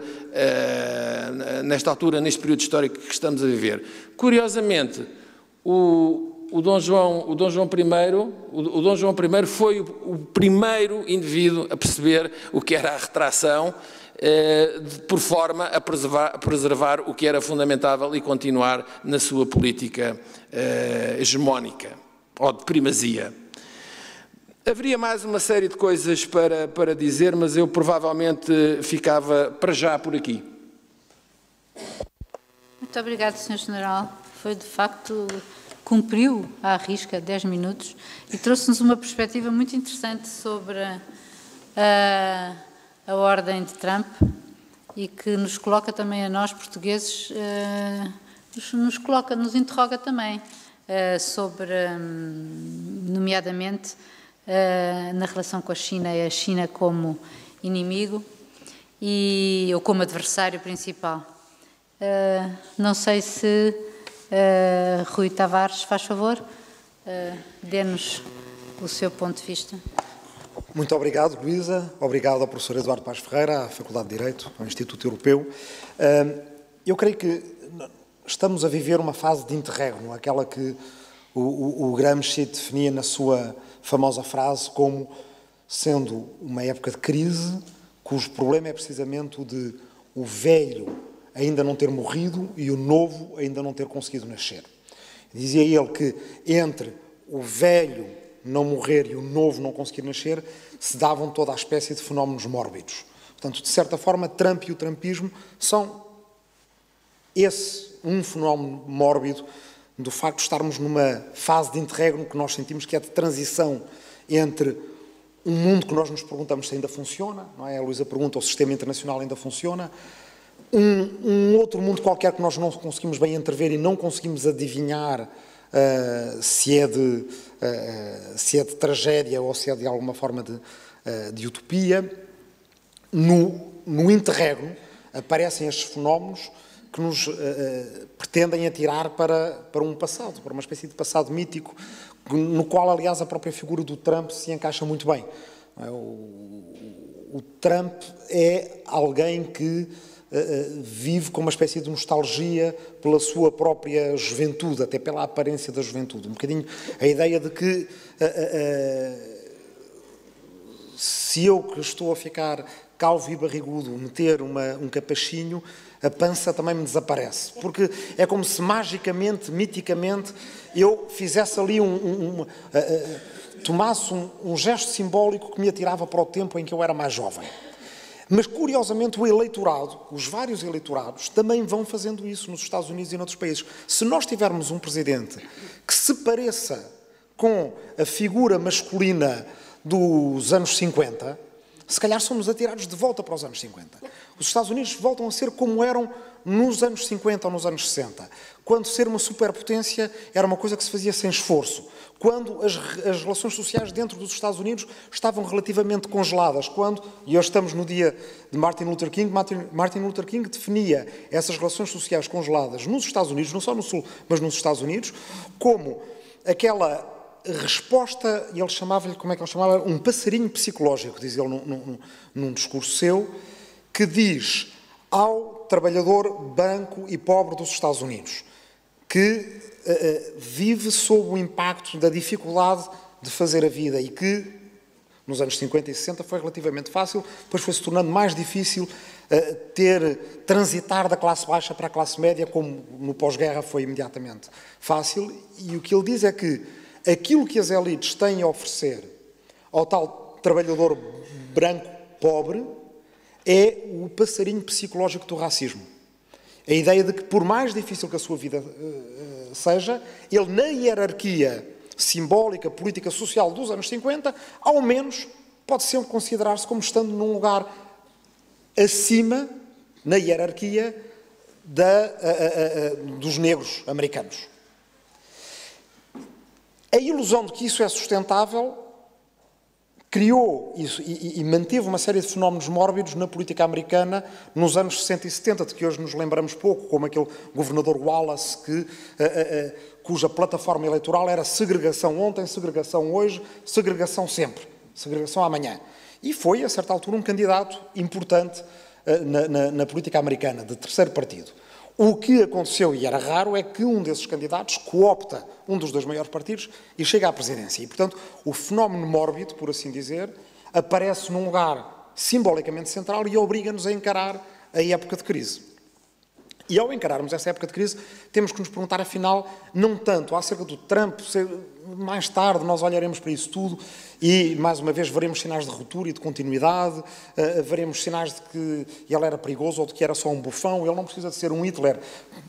neste período histórico que estamos a viver. Curiosamente, o Dom João I foi o primeiro indivíduo a perceber o que era a retração, por forma a preservar o que era fundamentável e continuar na sua política hegemónica, ou de primazia. Haveria mais uma série de coisas para dizer, mas eu provavelmente ficava para já por aqui. Muito obrigado, Sr. General. Foi, de facto, cumpriu à risca 10 minutos e trouxe-nos uma perspectiva muito interessante sobre a ordem de Trump e que nos coloca também a nós, portugueses, nos interroga também sobre, nomeadamente, na relação com a China como inimigo ou como adversário principal. Não sei se Rui Tavares, faz favor, dê-nos o seu ponto de vista. Muito obrigado, Luísa. Obrigado ao professor Eduardo Paz Ferreira, à Faculdade de Direito, ao Instituto Europeu. Eu creio que estamos a viver uma fase de interregno, aquela que o Gramsci definia na sua famosa frase como sendo uma época de crise, cujo problema é precisamente o de o velho ainda não ter morrido e o novo ainda não ter conseguido nascer. Dizia ele que entre o velho não morrer e o novo não conseguir nascer, se davam toda a espécie de fenómenos mórbidos. Portanto, de certa forma, Trump e o trumpismo são um fenómeno mórbido do facto de estarmos numa fase de interregno que nós sentimos que é de transição entre um mundo que nós nos perguntamos se ainda funciona, não é? A Luísa pergunta, o sistema internacional ainda funciona, um outro mundo qualquer que nós não conseguimos bem entrever e não conseguimos adivinhar se é de tragédia ou se é de alguma forma de utopia. No interregno aparecem estes fenómenos que nos pretendem atirar para um passado, para uma espécie de passado mítico, no qual, aliás, a própria figura do Trump se encaixa muito bem. O Trump é alguém que vive com uma espécie de nostalgia pela sua própria juventude, até pela aparência da juventude. Um bocadinho a ideia de que se eu que estou a ficar calvo e barrigudo meter um capachinho, a pança também me desaparece. Porque é como se magicamente, miticamente, eu fizesse ali tomasse um gesto simbólico que me atirava para o tempo em que eu era mais jovem. Mas, curiosamente, o eleitorado, os vários eleitorados, também vão fazendo isso nos Estados Unidos e noutros países. Se nós tivermos um presidente que se pareça com a figura masculina dos anos 50, se calhar somos atirados de volta para os anos 50. Os Estados Unidos voltam a ser como eram nos anos 50 ou nos anos 60, quando ser uma superpotência era uma coisa que se fazia sem esforço, quando as relações sociais dentro dos Estados Unidos estavam relativamente congeladas, e hoje estamos no dia de Martin Luther King, Martin Luther King definia essas relações sociais congeladas nos Estados Unidos, não só no Sul, mas nos Estados Unidos, como aquela resposta, e ele chamava-lhe, como é que ele chamava? Um passarinho psicológico, diz ele num discurso seu, que diz ao trabalhador branco e pobre dos Estados Unidos, que vive sob o impacto da dificuldade de fazer a vida e que nos anos 50 e 60 foi relativamente fácil, depois foi-se tornando mais difícil transitar da classe baixa para a classe média, como no pós-guerra foi imediatamente fácil, e o que ele diz é que aquilo que as elites têm a oferecer ao tal trabalhador branco pobre é o passarinho psicológico do racismo. A ideia de que, por mais difícil que a sua vida seja, ele, na hierarquia simbólica, política, social dos anos 50, ao menos pode sempre considerar-se como estando num lugar acima, na hierarquia, dos negros americanos. A ilusão de que isso é sustentável criou e manteve uma série de fenómenos mórbidos na política americana nos anos 60 e 70, de que hoje nos lembramos pouco, como aquele governador Wallace, cuja plataforma eleitoral era segregação ontem, segregação hoje, segregação sempre, segregação amanhã. E foi, a certa altura, um candidato importante na política americana, de terceiro partido. O que aconteceu, e era raro, é que um desses candidatos coopta um dos dois maiores partidos e chega à presidência. E, portanto, o fenómeno mórbido, por assim dizer, aparece num lugar simbolicamente central e obriga-nos a encarar a época de crise. E ao encararmos essa época de crise, temos que nos perguntar, afinal, não tanto acerca do Trump, mais tarde nós olharemos para isso tudo e, mais uma vez, veremos sinais de ruptura e de continuidade, veremos sinais de que ele era perigoso ou de que era só um bufão. Ele não precisa de ser um Hitler,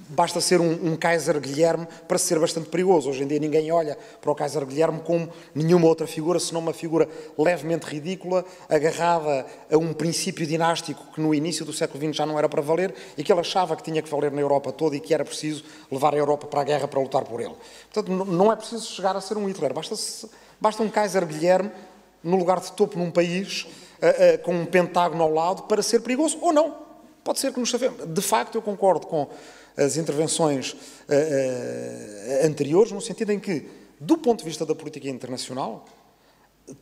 basta ser um Kaiser Guilherme para ser bastante perigoso. Hoje em dia ninguém olha para o Kaiser Guilherme como nenhuma outra figura, senão uma figura levemente ridícula, agarrada a um princípio dinástico que no início do século XX já não era para valer e que ele achava que tinha que valer na Europa toda e que era preciso levar a Europa para a guerra para lutar por ele. Portanto, não é preciso chegar a ser um Hitler, basta um Kaiser Guilherme no lugar de topo num país com um pentágono ao lado para ser perigoso, ou não. Pode ser que nos safemos. De facto, eu concordo com as intervenções anteriores, no sentido em que, do ponto de vista da política internacional,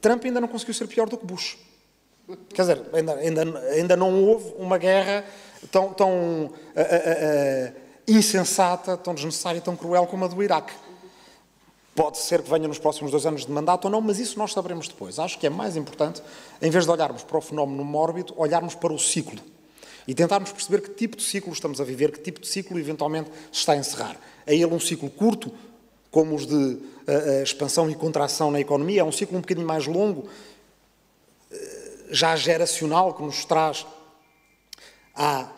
Trump ainda não conseguiu ser pior do que Bush. Quer dizer, ainda não houve uma guerra tão insensata, tão desnecessária e tão cruel como a do Iraque. Pode ser que venha nos próximos 2 anos de mandato ou não, mas isso nós saberemos depois. Acho que é mais importante, em vez de olharmos para o fenómeno mórbido, olharmos para o ciclo e tentarmos perceber que tipo de ciclo estamos a viver, que tipo de ciclo eventualmente se está a encerrar. É ele um ciclo curto, como os de expansão e contração na economia? É um ciclo um bocadinho mais longo, já geracional, que nos traz à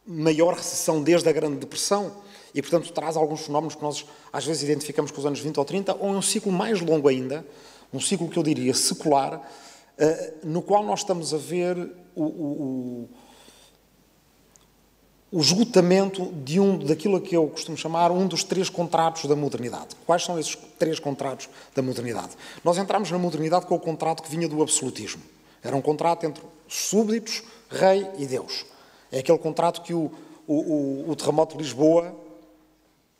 maior recessão desde a Grande Depressão e, portanto, traz alguns fenómenos que nós às vezes identificamos com os anos 20 ou 30, ou é um ciclo mais longo ainda, um ciclo que eu diria secular, no qual nós estamos a ver o esgotamento daquilo que eu costumo chamar um dos 3 contratos da modernidade. Quais são esses 3 contratos da modernidade? Nós entramos na modernidade com o contrato que vinha do absolutismo. Era um contrato entre súbditos, rei e Deus. É aquele contrato que o terremoto de Lisboa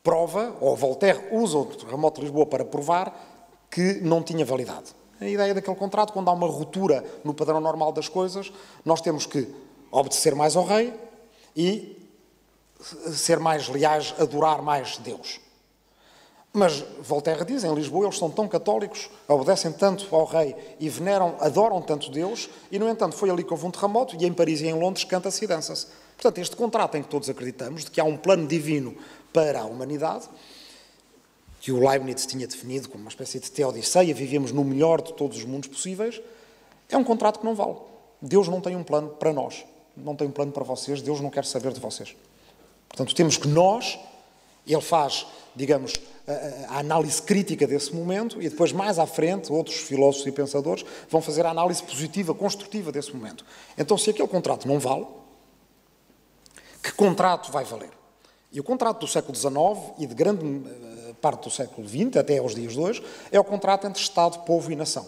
prova, ou Voltaire usa o terremoto de Lisboa para provar que não tinha validade. A ideia daquele contrato, quando há uma ruptura no padrão normal das coisas, nós temos que obedecer mais ao rei e ser mais leais, adorar mais Deus. Mas Voltaire diz, em Lisboa, eles são tão católicos, obedecem tanto ao rei e veneram, adoram tanto Deus, e, no entanto, foi ali que houve um terremoto, e em Paris e em Londres canta-se e dança-se. Portanto, este contrato em que todos acreditamos, de que há um plano divino para a humanidade, que o Leibniz tinha definido como uma espécie de teodiceia, vivíamos no melhor de todos os mundos possíveis, é um contrato que não vale. Deus não tem um plano para nós, não tem um plano para vocês, Deus não quer saber de vocês. Portanto, temos que nós, ele faz, digamos, a análise crítica desse momento e depois, mais à frente, outros filósofos e pensadores vão fazer a análise positiva, construtiva desse momento. Então, se aquele contrato não vale, que contrato vai valer? E o contrato do século XIX e de grande parte do século XX, até aos dias de hoje, é o contrato entre Estado, povo e nação.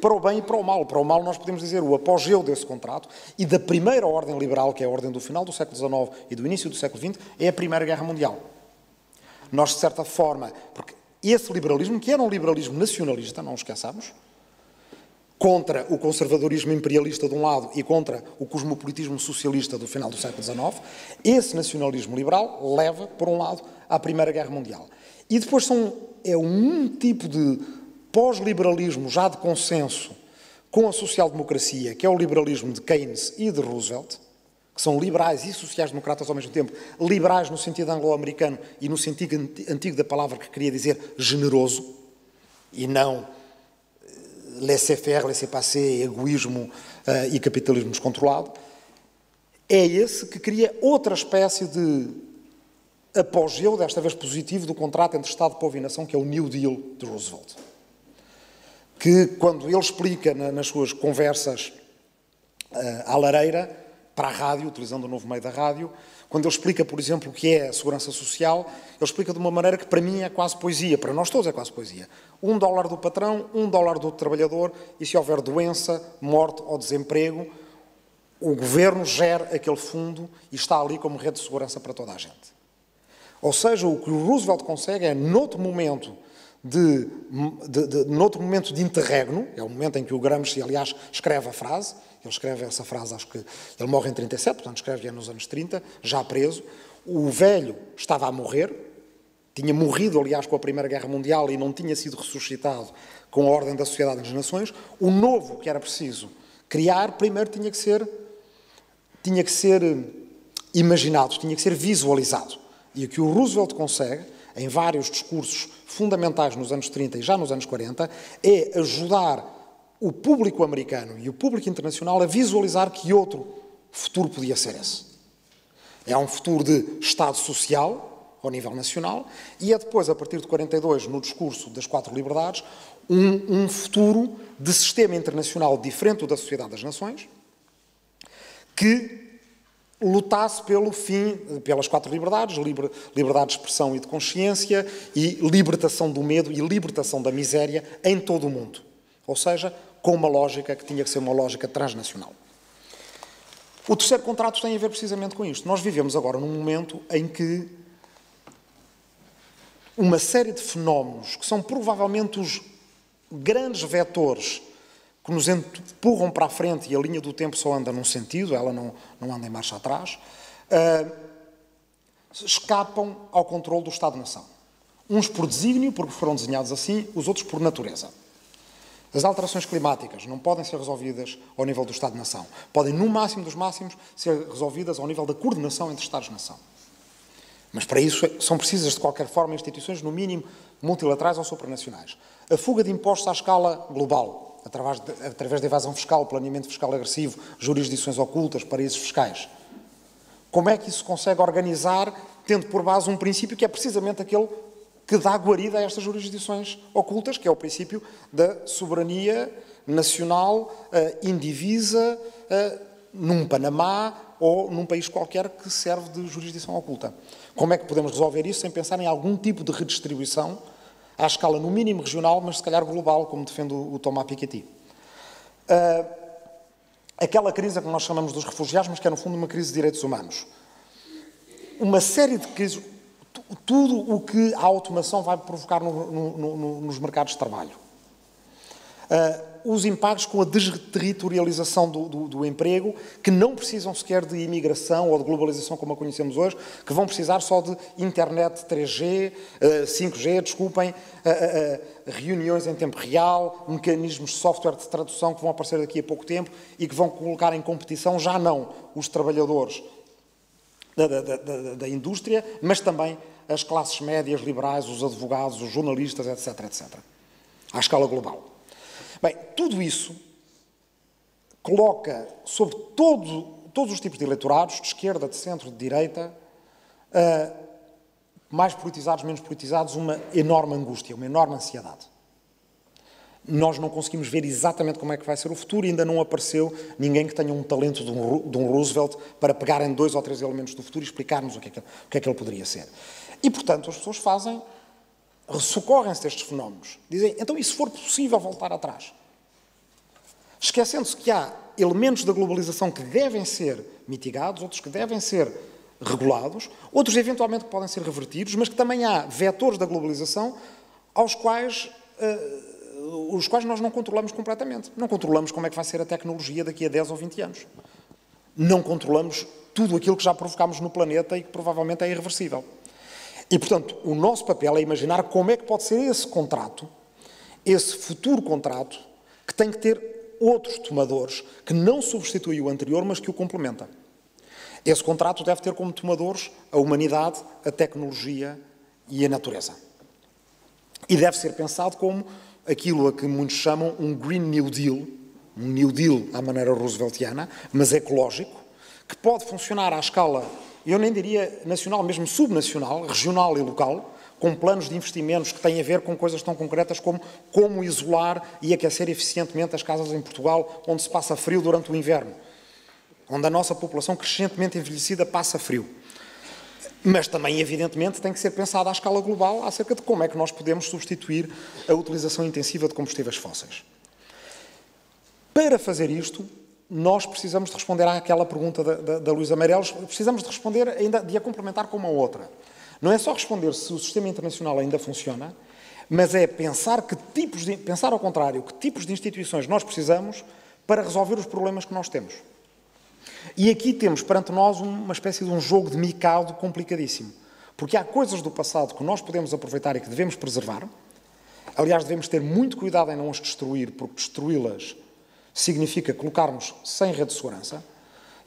Para o bem e para o mal. Para o mal nós podemos dizer o apogeu desse contrato e da primeira ordem liberal, que é a ordem do final do século XIX e do início do século XX, é a Primeira Guerra Mundial. Nós, de certa forma, porque esse liberalismo, que era um liberalismo nacionalista, não o esqueçamos, contra o conservadorismo imperialista de um lado e contra o cosmopolitismo socialista do final do século XIX, esse nacionalismo liberal leva, por um lado, à Primeira Guerra Mundial. E depois é um tipo de pós-liberalismo já de consenso com a social-democracia, que é o liberalismo de Keynes e de Roosevelt, que são liberais e sociais-democratas ao mesmo tempo, liberais no sentido anglo-americano e no sentido antigo da palavra que queria dizer generoso, e não laissez-faire, laissez-passer, egoísmo e capitalismo descontrolado, é esse que cria outra espécie de apogeu, desta vez positivo, do contrato entre Estado, povo e nação, que é o New Deal de Roosevelt. Que, quando ele explica nas suas conversas à lareira, para a rádio, utilizando o novo meio da rádio, quando ele explica, por exemplo, o que é a segurança social, ele explica de uma maneira que para mim é quase poesia, para nós todos é quase poesia. $1 do patrão, $1 do trabalhador, e se houver doença, morte ou desemprego, o governo gera aquele fundo e está ali como rede de segurança para toda a gente. Ou seja, o que o Roosevelt consegue é, noutro momento de interregno, é o momento em que o Gramsci, aliás, escreve a frase, ele escreve essa frase, acho que ele morre em 37, portanto escreve-a nos anos 30, já preso, o velho estava a morrer, tinha morrido, aliás, com a Primeira Guerra Mundial e não tinha sido ressuscitado com a Ordem da Sociedade das Nações, o novo que era preciso criar, primeiro tinha que ser imaginado, tinha que ser visualizado. E o que o Roosevelt consegue, em vários discursos fundamentais nos anos 30 e já nos anos 40, é ajudar o público americano e o público internacional a visualizar que outro futuro podia ser esse. É um futuro de Estado social, ao nível nacional, e é depois, a partir de 42, no discurso das 4 liberdades, um futuro de sistema internacional diferente do da Sociedade das Nações, que lutasse pelo fim, pelas 4 liberdades, liberdade de expressão e de consciência, e libertação do medo e libertação da miséria em todo o mundo. Ou seja, com uma lógica que tinha que ser uma lógica transnacional. O terceiro contrato tem a ver precisamente com isto. Nós vivemos agora num momento em que uma série de fenómenos, que são provavelmente os grandes vetores que nos empurram para a frente, e a linha do tempo só anda num sentido, ela não anda em marcha atrás, escapam ao controle do Estado-nação. Uns por desígnio, porque foram desenhados assim, os outros por natureza. As alterações climáticas não podem ser resolvidas ao nível do Estado-nação. Podem, no máximo dos máximos, ser resolvidas ao nível da coordenação entre Estados-nação. Mas para isso são precisas, de qualquer forma, instituições, no mínimo, multilaterais ou supranacionais. A fuga de impostos à escala global, através de evasão fiscal, planeamento fiscal agressivo, jurisdições ocultas, paraísos fiscais. Como é que isso se consegue organizar, tendo por base um princípio que é precisamente aquele que dá guarida a estas jurisdições ocultas, que é o princípio da soberania nacional indivisa num Panamá ou num país qualquer que serve de jurisdição oculta. Como é que podemos resolver isso sem pensar em algum tipo de redistribuição à escala, no mínimo, regional, mas se calhar global, como defende o Thomas Piketty? Aquela crise que nós chamamos dos refugiados, mas que é, no fundo, uma crise de direitos humanos. Uma série de crises, tudo o que a automação vai provocar nos mercados de trabalho. Os impactos com a desterritorialização do emprego, que não precisam sequer de imigração ou de globalização como a conhecemos hoje, que vão precisar só de internet 3G, 5G, desculpem, reuniões em tempo real, mecanismos de software de tradução que vão aparecer daqui a pouco tempo e que vão colocar em competição já não os trabalhadores da indústria, mas também as classes médias, liberais, os advogados, os jornalistas, etc., etc., à escala global. Bem, tudo isso coloca sobre todos os tipos de eleitorados, de esquerda, de centro, de direita, mais politizados, menos politizados, uma enorme angústia, uma enorme ansiedade. Nós não conseguimos ver exatamente como é que vai ser o futuro e ainda não apareceu ninguém que tenha um talento de um Roosevelt para pegar em 2 ou 3 elementos do futuro e explicar-nos o que é que ele poderia ser. E, portanto, as pessoas socorrem-se destes fenómenos. Dizem, então, e se for possível voltar atrás? Esquecendo-se que há elementos da globalização que devem ser mitigados, outros que devem ser regulados, outros eventualmente que podem ser revertidos, mas que também há vetores da globalização os quais nós não controlamos completamente. Não controlamos como é que vai ser a tecnologia daqui a 10 ou 20 anos. Não controlamos tudo aquilo que já provocámos no planeta e que provavelmente é irreversível. E, portanto, o nosso papel é imaginar como é que pode ser esse contrato, esse futuro contrato, que tem que ter outros tomadores, que não substitui o anterior, mas que o complementa. Esse contrato deve ter como tomadores a humanidade, a tecnologia e a natureza. E deve ser pensado como aquilo a que muitos chamam um Green New Deal, um New Deal à maneira rooseveltiana, mas ecológico, que pode funcionar à escala, eu nem diria nacional, mesmo subnacional, regional e local, com planos de investimentos que têm a ver com coisas tão concretas como como isolar e aquecer eficientemente as casas em Portugal, onde se passa frio durante o inverno, onde a nossa população crescentemente envelhecida passa frio. Mas também, evidentemente, tem que ser pensado à escala global acerca de como é que nós podemos substituir a utilização intensiva de combustíveis fósseis. Para fazer isto, nós precisamos de responder àquela pergunta da Luísa Meireles, precisamos de responder ainda, de a complementar com uma outra. Não é só responder se o sistema internacional ainda funciona, mas é pensar pensar ao contrário, que tipos de instituições nós precisamos para resolver os problemas que nós temos. E aqui temos perante nós uma espécie de um jogo de micado complicadíssimo. Porque há coisas do passado que nós podemos aproveitar e que devemos preservar. Aliás, devemos ter muito cuidado em não as destruir, porque destruí-las significa colocar-nos sem rede de segurança.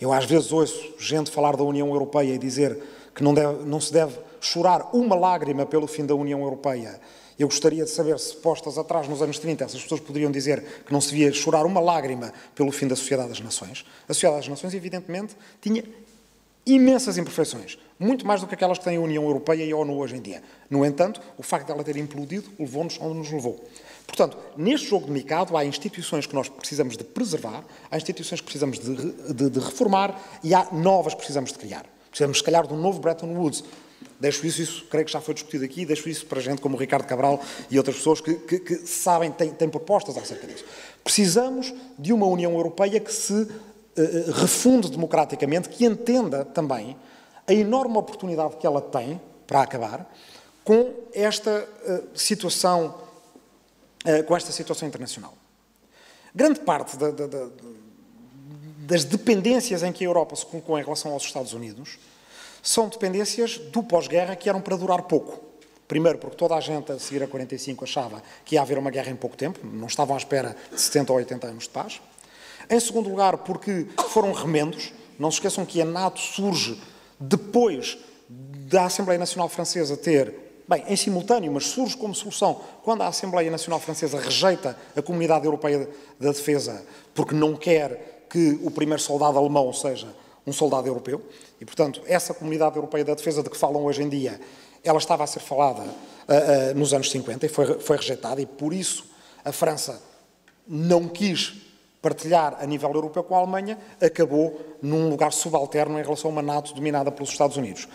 Eu às vezes ouço gente falar da União Europeia e dizer que não se deve chorar uma lágrima pelo fim da União Europeia. Eu gostaria de saber se, postas atrás nos anos 30, essas pessoas poderiam dizer que não se devia chorar uma lágrima pelo fim da Sociedade das Nações. A Sociedade das Nações, evidentemente, tinha imensas imperfeições, muito mais do que aquelas que tem a União Europeia e a ONU hoje em dia. No entanto, o facto de ela ter implodido levou-nos onde nos levou. Portanto, neste jogo de micado, há instituições que nós precisamos de preservar, há instituições que precisamos de reformar e há novas que precisamos de criar. Precisamos, se calhar, de um novo Bretton Woods. Deixo isso, creio que já foi discutido aqui, deixo isso para gente como o Ricardo Cabral e outras pessoas que sabem, têm propostas acerca disso. Precisamos de uma União Europeia que se refunde democraticamente, que entenda também a enorme oportunidade que ela tem, para acabar, com esta situação internacional. Grande parte das dependências em que a Europa se colocou em relação aos Estados Unidos são dependências do pós-guerra que eram para durar pouco. Primeiro, porque toda a gente, a seguir a 45, achava que ia haver uma guerra em pouco tempo, não estavam à espera de 70 ou 80 anos de paz. Em segundo lugar, porque foram remendos. Não se esqueçam que a NATO surge depois da Assembleia Nacional Francesa ter, bem, em simultâneo, mas surge como solução quando a Assembleia Nacional Francesa rejeita a Comunidade Europeia da Defesa porque não quer que o primeiro soldado alemão seja um soldado europeu. E, portanto, essa Comunidade Europeia da Defesa de que falam hoje em dia, ela estava a ser falada nos anos 50 e foi rejeitada, e por isso a França não quis partilhar a nível europeu com a Alemanha, acabou num lugar subalterno em relação a uma NATO dominada pelos Estados Unidos.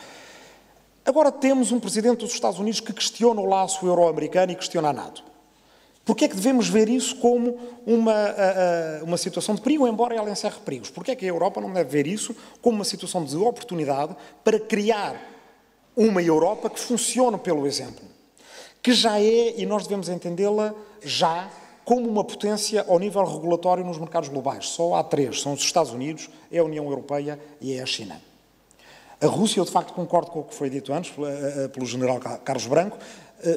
Agora temos um presidente dos Estados Unidos que questiona o laço euro-americano e questiona a NATO. Porquê é que devemos ver isso como uma situação de perigo, embora ela encerre perigos? Porquê é que a Europa não deve ver isso como uma situação de oportunidade para criar uma Europa que funcione pelo exemplo? Que já é, e nós devemos entendê-la já, como uma potência ao nível regulatório nos mercados globais. Só há 3, são os Estados Unidos, é a União Europeia e é a China. A Rússia, eu de facto concordo com o que foi dito antes pelo general Carlos Branco,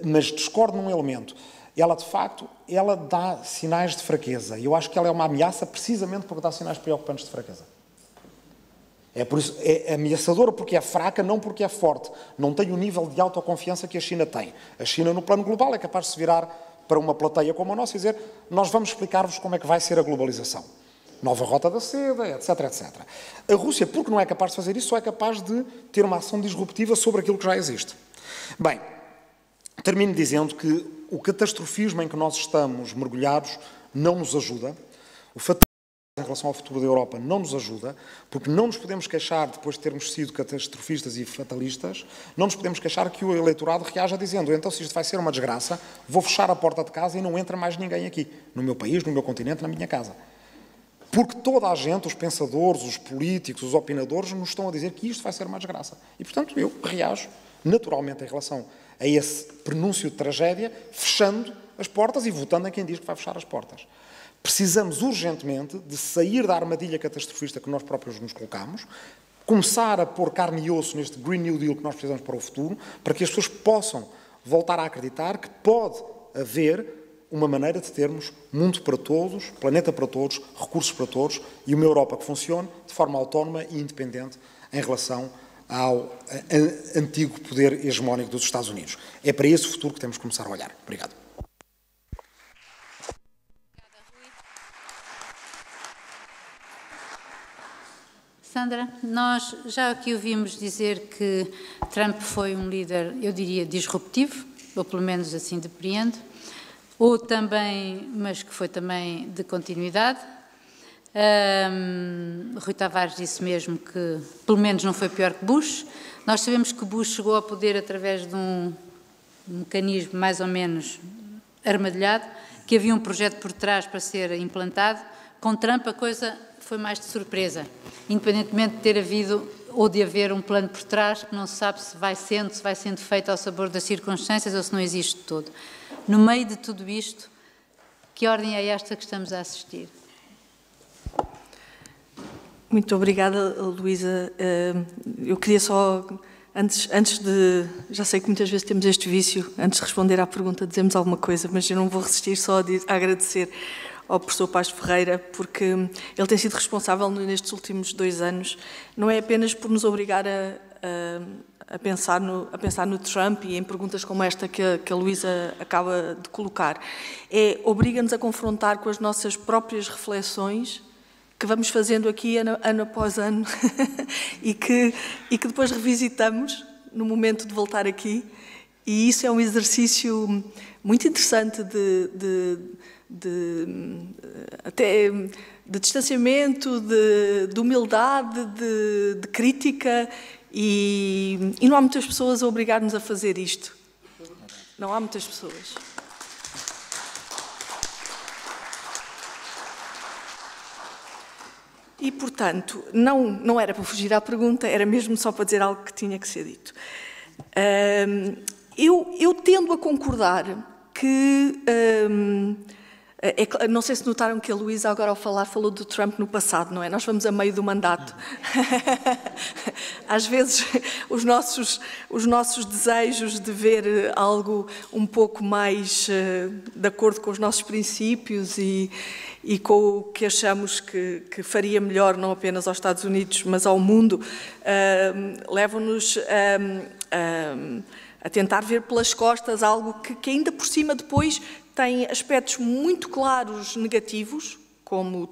mas discordo num elemento. Ela, de facto, ela dá sinais de fraqueza. E eu acho que ela é uma ameaça precisamente porque dá sinais preocupantes de fraqueza. É por isso, é ameaçadora porque é fraca, não porque é forte. Não tem o nível de autoconfiança que a China tem. A China, no plano global, é capaz de se virar para uma plateia como a nossa e dizer: nós vamos explicar-vos como é que vai ser a globalização. Nova rota da seda, etc, etc. A Rússia, porque não é capaz de fazer isso, só é capaz de ter uma ação disruptiva sobre aquilo que já existe. Bem, termino dizendo que o catastrofismo em que nós estamos mergulhados não nos ajuda. O fatalismo em relação ao futuro da Europa não nos ajuda, porque não nos podemos queixar, depois de termos sido catastrofistas e fatalistas, não nos podemos queixar que o eleitorado reaja dizendo: então, se isto vai ser uma desgraça, vou fechar a porta de casa e não entra mais ninguém aqui, no meu país, no meu continente, na minha casa. Porque toda a gente, os pensadores, os políticos, os opinadores, nos estão a dizer que isto vai ser uma desgraça. E, portanto, eu reajo naturalmente em relação a esse prenúncio de tragédia, fechando as portas e votando em quem diz que vai fechar as portas. Precisamos urgentemente de sair da armadilha catastrofista que nós próprios nos colocamos, começar a pôr carne e osso neste Green New Deal que nós precisamos para o futuro, para que as pessoas possam voltar a acreditar que pode haver uma maneira de termos mundo para todos, planeta para todos, recursos para todos e uma Europa que funcione de forma autónoma e independente em relação ao antigo poder hegemónico dos Estados Unidos. É para esse futuro que temos que começar a olhar. Obrigado. Sandra, nós já aqui ouvimos dizer que Trump foi um líder, eu diria, disruptivo, ou pelo menos assim depreendo, ou também, mas que foi também de continuidade. Rui Tavares disse mesmo que, pelo menos, não foi pior que Bush. Nós sabemos que Bush chegou ao poder através de um mecanismo mais ou menos armadilhado, que havia um projeto por trás para ser implantado. Com Trump a coisa foi mais de surpresa, independentemente de ter havido ou de haver um plano por trás, que não se sabe se vai sendo feito ao sabor das circunstâncias ou se não existe de todo. No meio de tudo isto, que ordem é esta que estamos a assistir? Muito obrigada, Luísa. Eu queria só, antes de... Já sei que muitas vezes temos este vício, antes de responder à pergunta, dizemos alguma coisa, mas eu não vou resistir só a agradecer ao professor Paz Ferreira, porque ele tem sido responsável nestes últimos 2 anos, não é apenas por nos obrigar a pensar no Trump e em perguntas como esta que a Luísa acaba de colocar, obriga-nos a confrontar com as nossas próprias reflexões que vamos fazendo aqui ano após ano e que depois revisitamos no momento de voltar aqui, e isso é um exercício muito interessante até de distanciamento, de humildade, de crítica, e não há muitas pessoas a obrigar-nos a fazer isto. Não há muitas pessoas. E, portanto, não era para fugir à pergunta, era mesmo só para dizer algo que tinha que ser dito. Eu tendo a concordar que... não sei se notaram que a Luísa agora ao falar falou do Trump no passado, não é? Nós vamos a meio do mandato. Às vezes os nossos desejos de ver algo um pouco mais de acordo com os nossos princípios e com o que achamos que faria melhor não apenas aos Estados Unidos, mas ao mundo, levam-nos a tentar ver pelas costas algo que ainda por cima depois tem aspectos muito claros negativos, como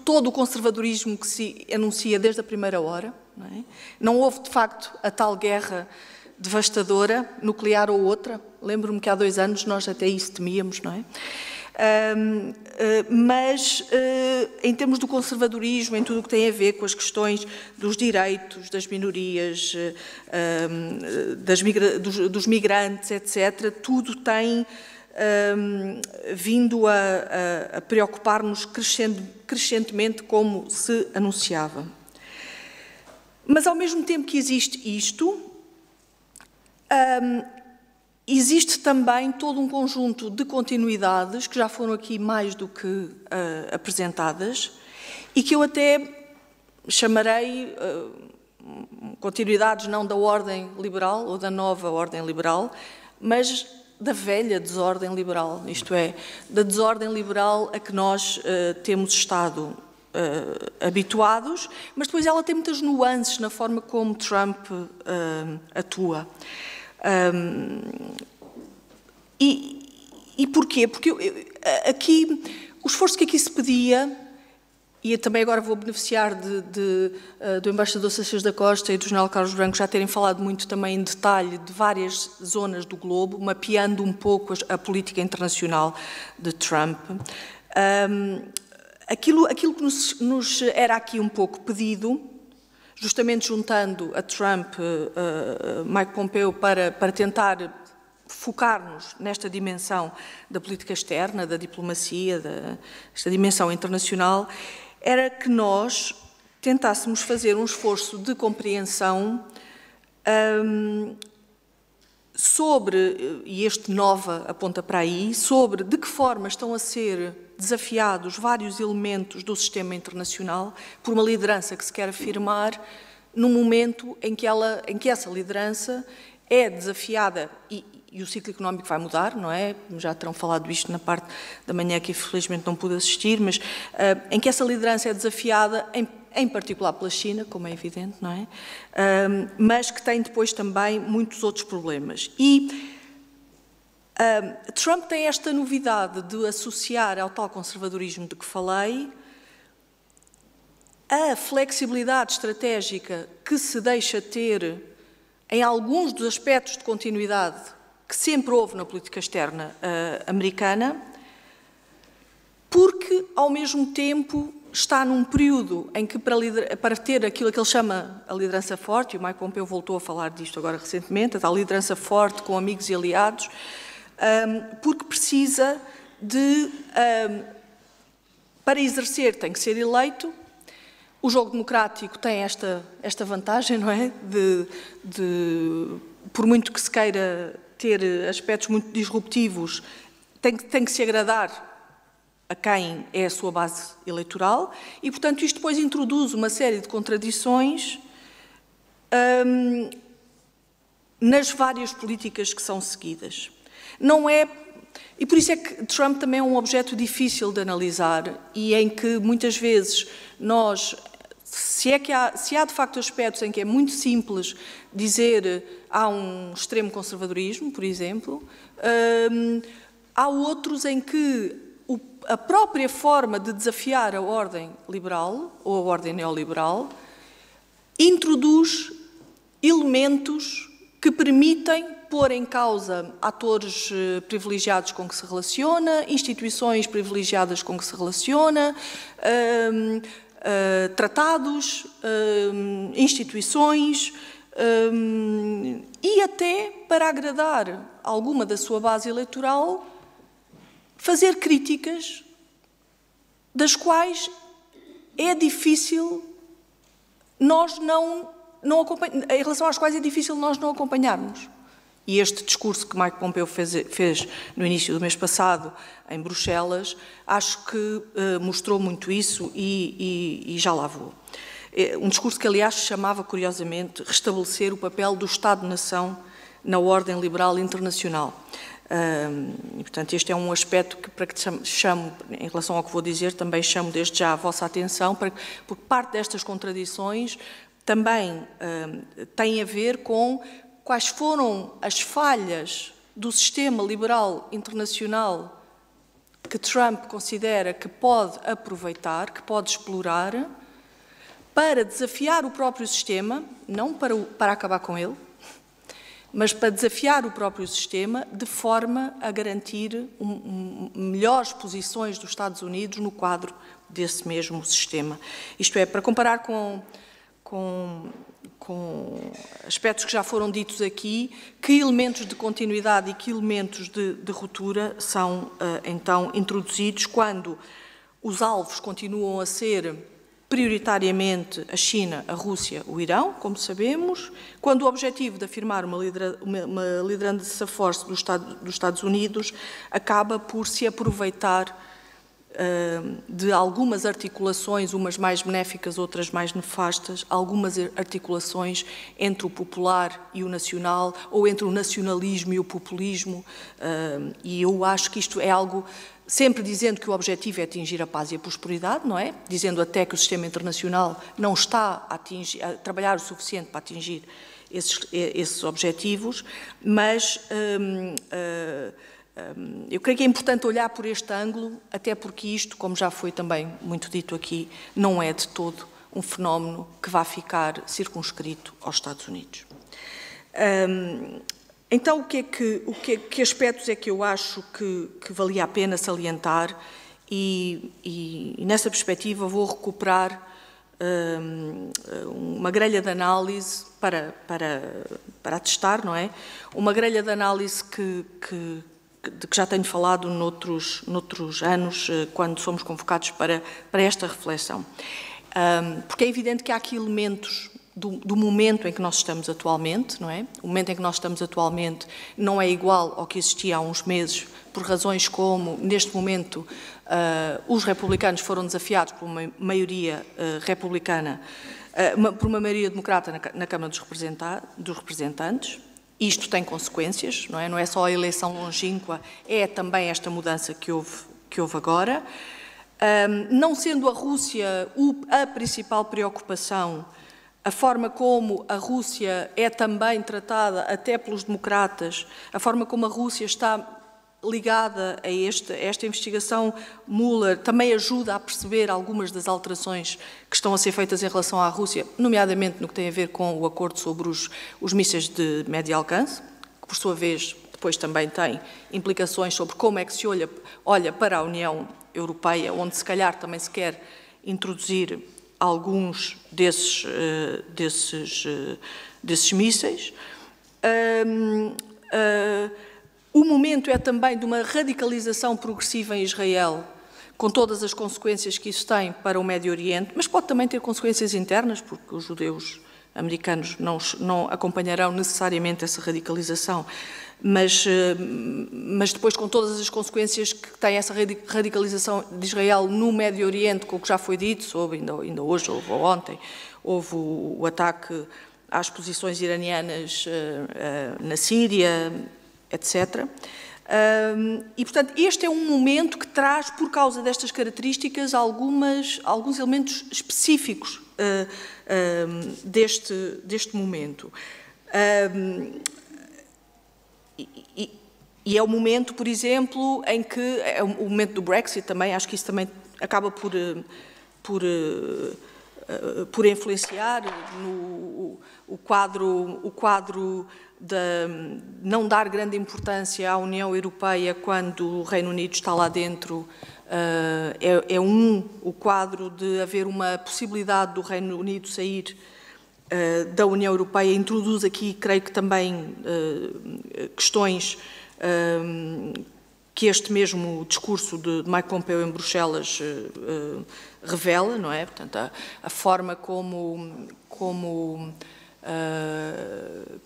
todo o conservadorismo que se anuncia desde a primeira hora. Não houve, de facto, a tal guerra devastadora, nuclear ou outra. Lembro-me que há 2 anos nós até isso temíamos, não é? Mas, em termos do conservadorismo, em tudo o que tem a ver com as questões dos direitos, das minorias, dos migrantes, etc., tudo tem vindo a preocupar-nos crescentemente, como se anunciava. Mas, ao mesmo tempo que existe isto, existe também todo um conjunto de continuidades que já foram aqui mais do que apresentadas e que eu até chamarei continuidades não da ordem liberal ou da nova ordem liberal, mas da velha desordem liberal, isto é, da desordem liberal a que nós temos estado habituados, mas depois ela tem muitas nuances na forma como Trump atua. E porquê? Porque aqui, o esforço que aqui se pedia e também agora vou beneficiar do embaixador Seixas da Costa e do general Carlos Branco já terem falado muito também em detalhe de várias zonas do globo, mapeando um pouco a política internacional de Trump. Aquilo que nos era aqui um pouco pedido, justamente juntando a Trump, Mike Pompeo, para tentar focar-nos nesta dimensão da política externa, da diplomacia, desta dimensão internacional, era que nós tentássemos fazer um esforço de compreensão sobre, e este NOVA aponta para aí, sobre de que forma estão a ser desafiados vários elementos do sistema internacional por uma liderança que se quer afirmar num momento em que essa liderança é desafiada e o ciclo económico vai mudar, não é? Já terão falado isto na parte da manhã que infelizmente não pude assistir, mas em que essa liderança é desafiada em particular pela China, como é evidente, não é? Mas que tem depois também muitos outros problemas. E Trump tem esta novidade de associar ao tal conservadorismo de que falei a flexibilidade estratégica que se deixa ter em alguns dos aspectos de continuidade que sempre houve na política externa americana, porque, ao mesmo tempo, está num período em que, para ter aquilo que ele chama a liderança forte, e o Mike Pompeo voltou a falar disto agora recentemente, a tal liderança forte com amigos e aliados, porque precisa de, para exercer, tem que ser eleito. O jogo democrático tem esta vantagem, não é? Por muito que se queira ter aspectos muito disruptivos, tem que se agradar a quem é a sua base eleitoral e, portanto, isto depois introduz uma série de contradições nas várias políticas que são seguidas. Não é... E por isso é que Trump também é um objeto difícil de analisar e em que, muitas vezes, nós... Se há de facto aspectos em que é muito simples dizer há um extremo conservadorismo, por exemplo, há outros em que a própria forma de desafiar a ordem liberal ou a ordem neoliberal introduz elementos que permitem pôr em causa atores privilegiados com que se relaciona, instituições privilegiadas com que se relaciona, tratados, instituições e até para agradar alguma da sua base eleitoral fazer críticas das quais é difícil nós em relação às quais é difícil nós não acompanharmos. E este discurso que Mike Pompeo fez no início do mês passado em Bruxelas, acho que mostrou muito isso e já lá vou. Um discurso que, aliás, chamava, curiosamente, restabelecer o papel do Estado-nação na ordem liberal internacional. E, portanto, este é um aspecto que, para que chamo, em relação ao que vou dizer, também chamo desde já a vossa atenção, porque parte destas contradições também tem a ver com quais foram as falhas do sistema liberal internacional que Trump considera que pode aproveitar, que pode explorar, para desafiar o próprio sistema, não para acabar com ele, mas para desafiar o próprio sistema de forma a garantir melhores posições dos Estados Unidos no quadro desse mesmo sistema. Isto é, para comparar com aspectos que já foram ditos aqui, que elementos de continuidade e que elementos de ruptura são, então, introduzidos quando os alvos continuam a ser prioritariamente a China, a Rússia, o Irão, como sabemos, quando o objetivo de afirmar uma liderança forte dos Estados Unidos acaba por se aproveitar de algumas articulações, umas mais benéficas, outras mais nefastas, algumas articulações entre o popular e o nacional, ou entre o nacionalismo e o populismo, e eu acho que isto é algo, sempre dizendo que o objetivo é atingir a paz e a prosperidade, não é? Dizendo até que o sistema internacional não está a trabalhar o suficiente para atingir esses objetivos, mas Eu creio que é importante olhar por este ângulo, até porque isto, como já foi também muito dito aqui, não é de todo um fenómeno que vai ficar circunscrito aos Estados Unidos. Então, que aspectos é que eu acho que valia a pena salientar e nessa perspectiva vou recuperar uma grelha de análise para atestar, não é? Uma grelha de análise de que já tenho falado noutros anos, quando somos convocados para esta reflexão. Porque é evidente que há aqui elementos do momento em que nós estamos atualmente, não é? O momento em que nós estamos atualmente não é igual ao que existia há uns meses, por razões como, neste momento, os republicanos foram desafiados por uma maioria republicana, por uma maioria democrata na Câmara dos Representantes. Isto tem consequências, não é? Não é só a eleição longínqua, é também esta mudança que houve agora. Não sendo a Rússia a principal preocupação, a forma como a Rússia é também tratada até pelos democratas, a forma como a Rússia está ligada a esta investigação Mueller também ajuda a perceber algumas das alterações que estão a ser feitas em relação à Rússia, nomeadamente no que tem a ver com o acordo sobre os mísseis de médio alcance, que por sua vez depois também tem implicações sobre como é que se olha para a União Europeia, onde se calhar também se quer introduzir alguns desses mísseis. O momento é também de uma radicalização progressiva em Israel, com todas as consequências que isso tem para o Médio Oriente, mas pode também ter consequências internas, porque os judeus americanos não acompanharão necessariamente essa radicalização, mas depois com todas as consequências que tem essa radicalização de Israel no Médio Oriente, com o que já foi dito, sobre ainda hoje, ou ontem, houve o ataque às posições iranianas na Síria, etc. E, portanto, este é um momento que traz, por causa destas características, alguns elementos específicos deste momento. E é o momento, por exemplo, em que é o momento do Brexit também, acho que isso também acaba por influenciar o quadro de não dar grande importância à União Europeia quando o Reino Unido está lá dentro. O quadro de haver uma possibilidade do Reino Unido sair da União Europeia introduz aqui, creio que também, questões que este mesmo discurso de Mike Pompeo em Bruxelas revela, não é? Portanto, a forma como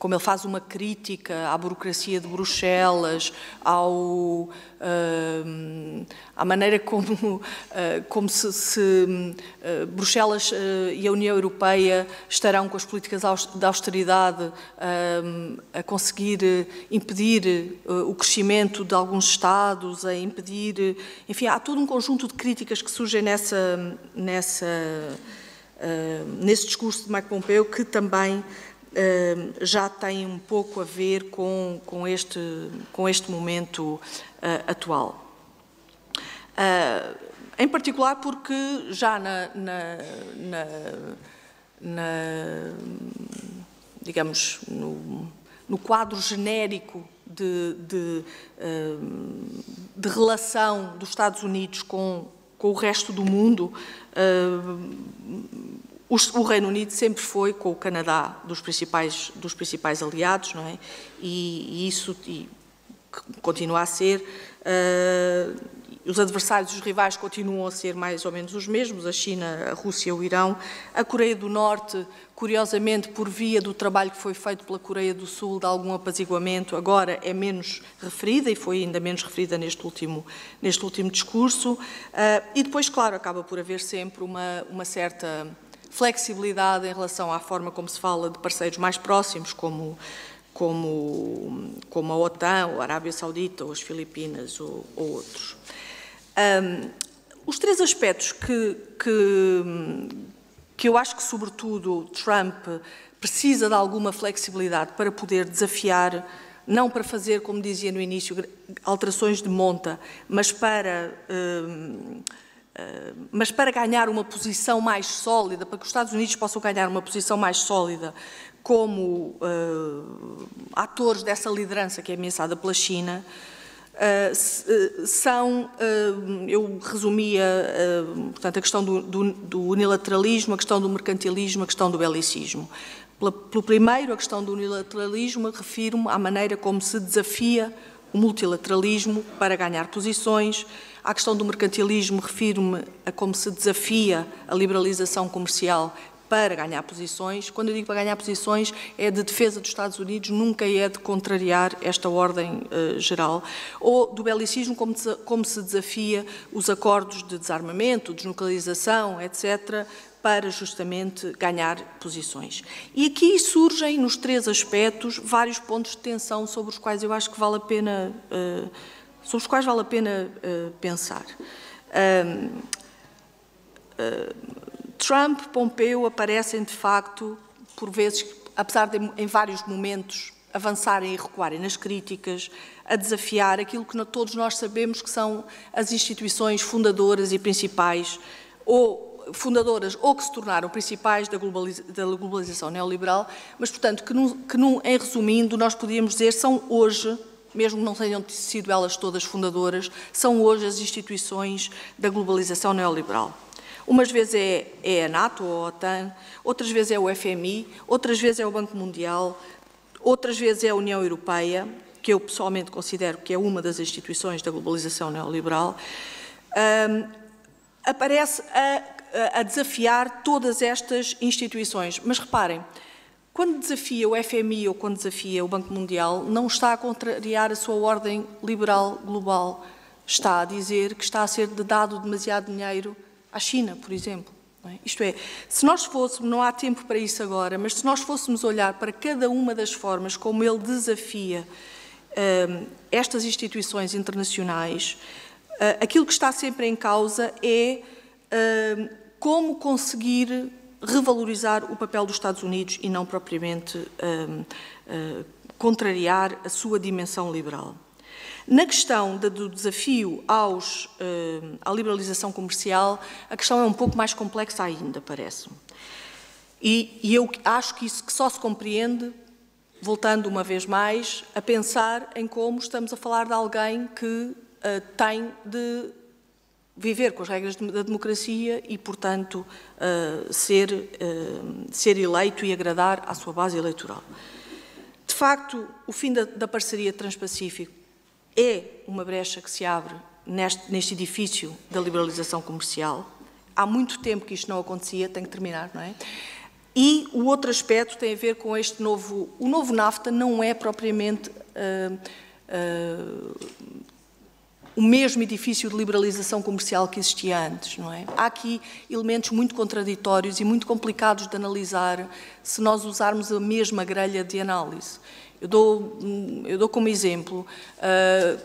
ele faz uma crítica à burocracia de Bruxelas, à maneira como Bruxelas e a União Europeia estarão com as políticas de austeridade a conseguir impedir o crescimento de alguns Estados, a impedir... Enfim, há todo um conjunto de críticas que surgem nesse discurso de Mike Pompeo, que também já tem um pouco a ver com este momento atual. Em particular porque já digamos, no quadro genérico de relação dos Estados Unidos com o resto do mundo, o Reino Unido sempre foi, com o Canadá, dos principais aliados, não é? E isso continua a ser. Os adversários, os rivais, continuam a ser mais ou menos os mesmos, a China, a Rússia, o Irão. A Coreia do Norte, curiosamente, por via do trabalho que foi feito pela Coreia do Sul, de algum apaziguamento, agora é menos referida, e foi ainda menos referida neste último discurso. E depois, claro, acaba por haver sempre uma certa flexibilidade em relação à forma como se fala de parceiros mais próximos, como a OTAN, ou a Arábia Saudita, ou as Filipinas, ou outros. Os três aspectos que eu acho que, sobretudo, Trump precisa de alguma flexibilidade para poder desafiar não para fazer, como dizia no início, alterações de monta, mas para ganhar uma posição mais sólida, para que os Estados Unidos possam ganhar uma posição mais sólida como atores dessa liderança que é ameaçada pela China, eu resumia, portanto, a questão do unilateralismo, a questão do mercantilismo, a questão do belicismo. Pelo primeiro, a questão do unilateralismo, refiro-me à maneira como se desafia o multilateralismo para ganhar posições. À questão do mercantilismo, refiro-me a como se desafia a liberalização comercial para ganhar posições. Quando eu digo para ganhar posições, é de defesa dos Estados Unidos, nunca é de contrariar esta ordem geral. Ou do belicismo, como se desafia os acordos de desarmamento, desnuclearização, etc., para justamente ganhar posições. E aqui surgem, nos três aspectos, vários pontos de tensão sobre os quais eu acho que vale a pena, pensar. Trump, Pompeo aparecem, de facto, por vezes, apesar de, em vários momentos, avançarem e recuarem nas críticas, a desafiar aquilo que todos nós sabemos que são as instituições fundadoras e principais, ou que se tornaram principais da globalização neoliberal, mas, portanto, em resumindo, nós podíamos dizer, são hoje, mesmo que não tenham sido elas todas fundadoras, são hoje as instituições da globalização neoliberal. Umas vezes é a NATO ou a OTAN, outras vezes é o FMI, outras vezes é o Banco Mundial, outras vezes é a União Europeia, que eu pessoalmente considero que é uma das instituições da globalização neoliberal, aparece a desafiar todas estas instituições. Mas reparem, quando desafia o FMI ou quando desafia o Banco Mundial, não está a contrariar a sua ordem liberal global. Está a dizer que está a ser dado demasiado dinheiro à China, por exemplo. Não é? Isto é, se nós fôssemos, não há tempo para isso agora, mas se nós fôssemos olhar para cada uma das formas como ele desafia estas instituições internacionais, aquilo que está sempre em causa é como conseguir revalorizar o papel dos Estados Unidos e não propriamente contrariar a sua dimensão liberal. Na questão do desafio à liberalização comercial, a questão é um pouco mais complexa ainda, parece-me. E eu acho que isso que só se compreende, voltando uma vez mais, a pensar em como estamos a falar de alguém que tem de viver com as regras da democracia e, portanto, ser eleito e agradar à sua base eleitoral. De facto, o fim da parceria Transpacífico é uma brecha que se abre neste edifício da liberalização comercial. Há muito tempo que isto não acontecia, tem que terminar, não é? E o outro aspecto tem a ver com este novo... O novo NAFTA não é propriamente o mesmo edifício de liberalização comercial que existia antes, não é? Há aqui elementos muito contraditórios e muito complicados de analisar se nós usarmos a mesma grelha de análise. Eu dou como exemplo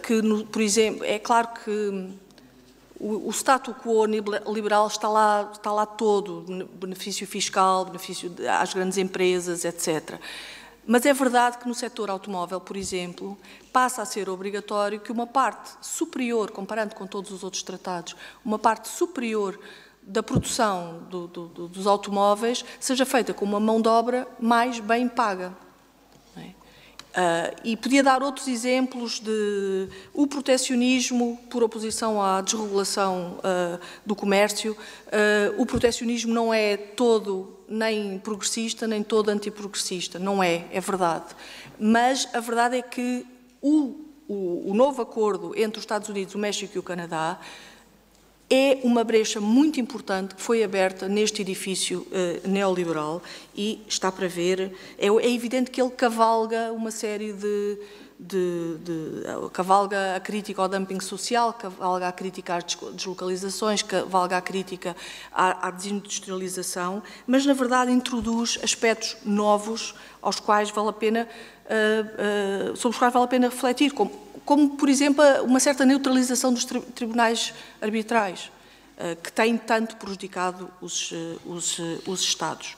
que, por exemplo, é claro que o status quo liberal está lá todo, benefício fiscal, benefício às grandes empresas, etc. Mas é verdade que no setor automóvel, por exemplo, passa a ser obrigatório que uma parte superior, comparando com todos os outros tratados, uma parte superior da produção dos automóveis seja feita com uma mão de obra mais bem paga. E podia dar outros exemplos de o protecionismo por oposição à desregulação do comércio. O protecionismo não é todo nem progressista, nem todo antiprogressista. Não é, é verdade. Mas a verdade é que o novo acordo entre os Estados Unidos, o México e o Canadá é uma brecha muito importante que foi aberta neste edifício neoliberal e está para ver, é evidente que ele cavalga uma série cavalga a crítica ao dumping social, cavalga a crítica às deslocalizações, cavalga a crítica à desindustrialização, mas na verdade introduz aspectos novos aos quais vale a pena, sobre os quais vale a pena refletir, como, por exemplo, uma certa neutralização dos tribunais arbitrais, que têm tanto prejudicado os Estados.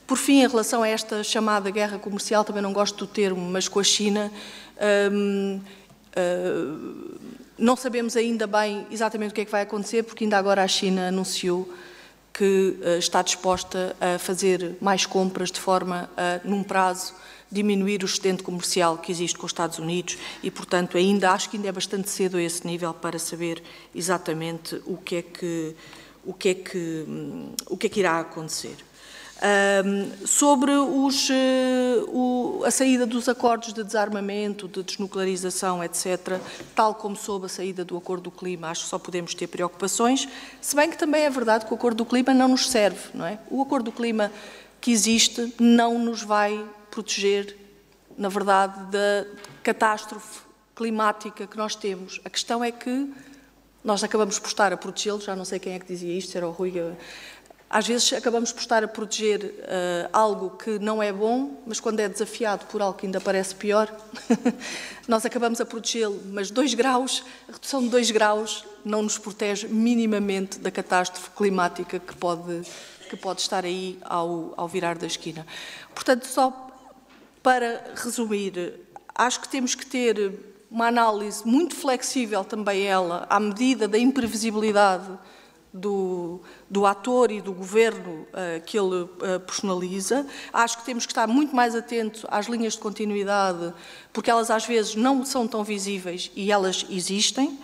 Por fim, em relação a esta chamada guerra comercial, também não gosto do termo, mas com a China, não sabemos ainda bem exatamente o que é que vai acontecer, porque ainda agora a China anunciou que está disposta a fazer mais compras de forma a, num prazo, diminuir o excedente comercial que existe com os Estados Unidos e, portanto, acho que ainda é bastante cedo a esse nível para saber exatamente o que é que irá acontecer. Sobre a saída dos acordos de desarmamento, de desnuclearização, etc., tal como sob a saída do Acordo do Clima, acho que só podemos ter preocupações, se bem que também é verdade que o Acordo do Clima não nos serve, não é? O Acordo do Clima que existe não nos vai proteger, na verdade, da catástrofe climática que nós temos. A questão é que nós acabamos por estar a protegê-lo, já não sei quem é que dizia isto, era o Rui. Às vezes acabamos por estar a proteger algo que não é bom, mas quando é desafiado por algo que ainda parece pior, nós acabamos a protegê-lo, mas 2 graus, a redução de 2 graus não nos protege minimamente da catástrofe climática que pode estar aí ao virar da esquina. Portanto, só para resumir, acho que temos que ter uma análise muito flexível também ela, à medida da imprevisibilidade do ator e do governo que ele personaliza. Acho que temos que estar muito mais atentos às linhas de continuidade, porque elas às vezes não são tão visíveis e elas existem.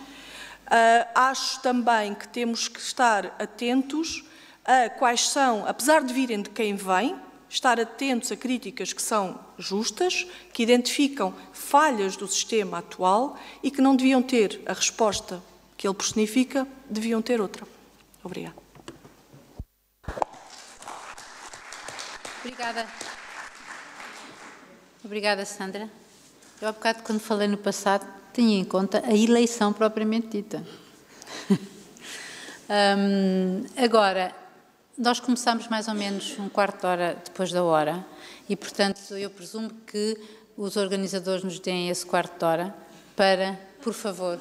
Acho também que temos que estar atentos a quais são, apesar de virem de quem vem, estar atentos a críticas que são justas, que identificam falhas do sistema atual e que não deviam ter a resposta que ele personifica, deviam ter outra. Obrigada. Obrigada, Sandra. Eu, há bocado, quando falei no passado, tinha em conta a eleição propriamente dita. Agora, nós começámos mais ou menos um quarto de hora depois da hora e, portanto, eu presumo que os organizadores nos deem esse quarto de hora para, por favor,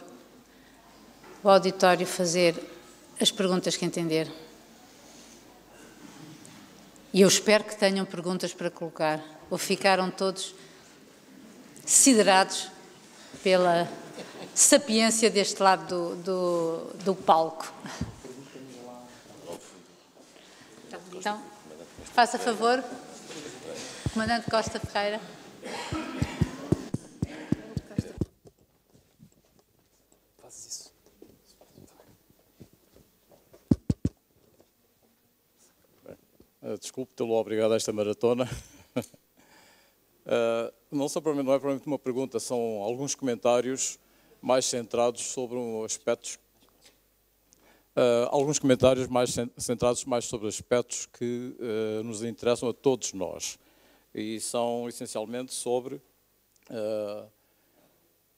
o auditório fazer as perguntas que entender. E eu espero que tenham perguntas para colocar, ou ficaram todos siderados pela sapiência deste lado do palco. Então, faça favor, Comandante Costa Ferreira. Desculpe tê-lo obrigado a esta maratona. Não é propriamente uma pergunta, são alguns comentários mais centrados sobre aspectos. Alguns comentários mais centrados sobre aspectos que nos interessam a todos nós. E são essencialmente sobre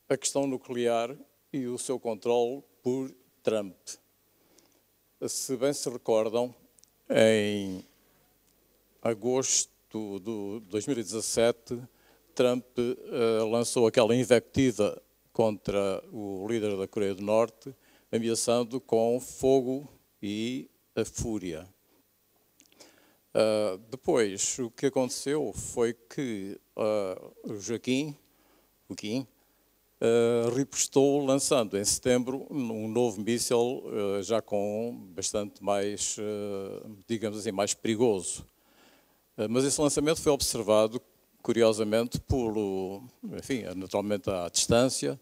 a questão nuclear e o seu controle por Trump. Se bem se recordam, em agosto de 2017, Trump lançou aquela invectiva contra o líder da Coreia do Norte, ameaçando com fogo e a fúria. Depois, o que aconteceu foi que o Kim ripostou, lançando em setembro um novo míssil já com bastante mais, digamos assim, mais perigoso. Mas esse lançamento foi observado, curiosamente, naturalmente à distância,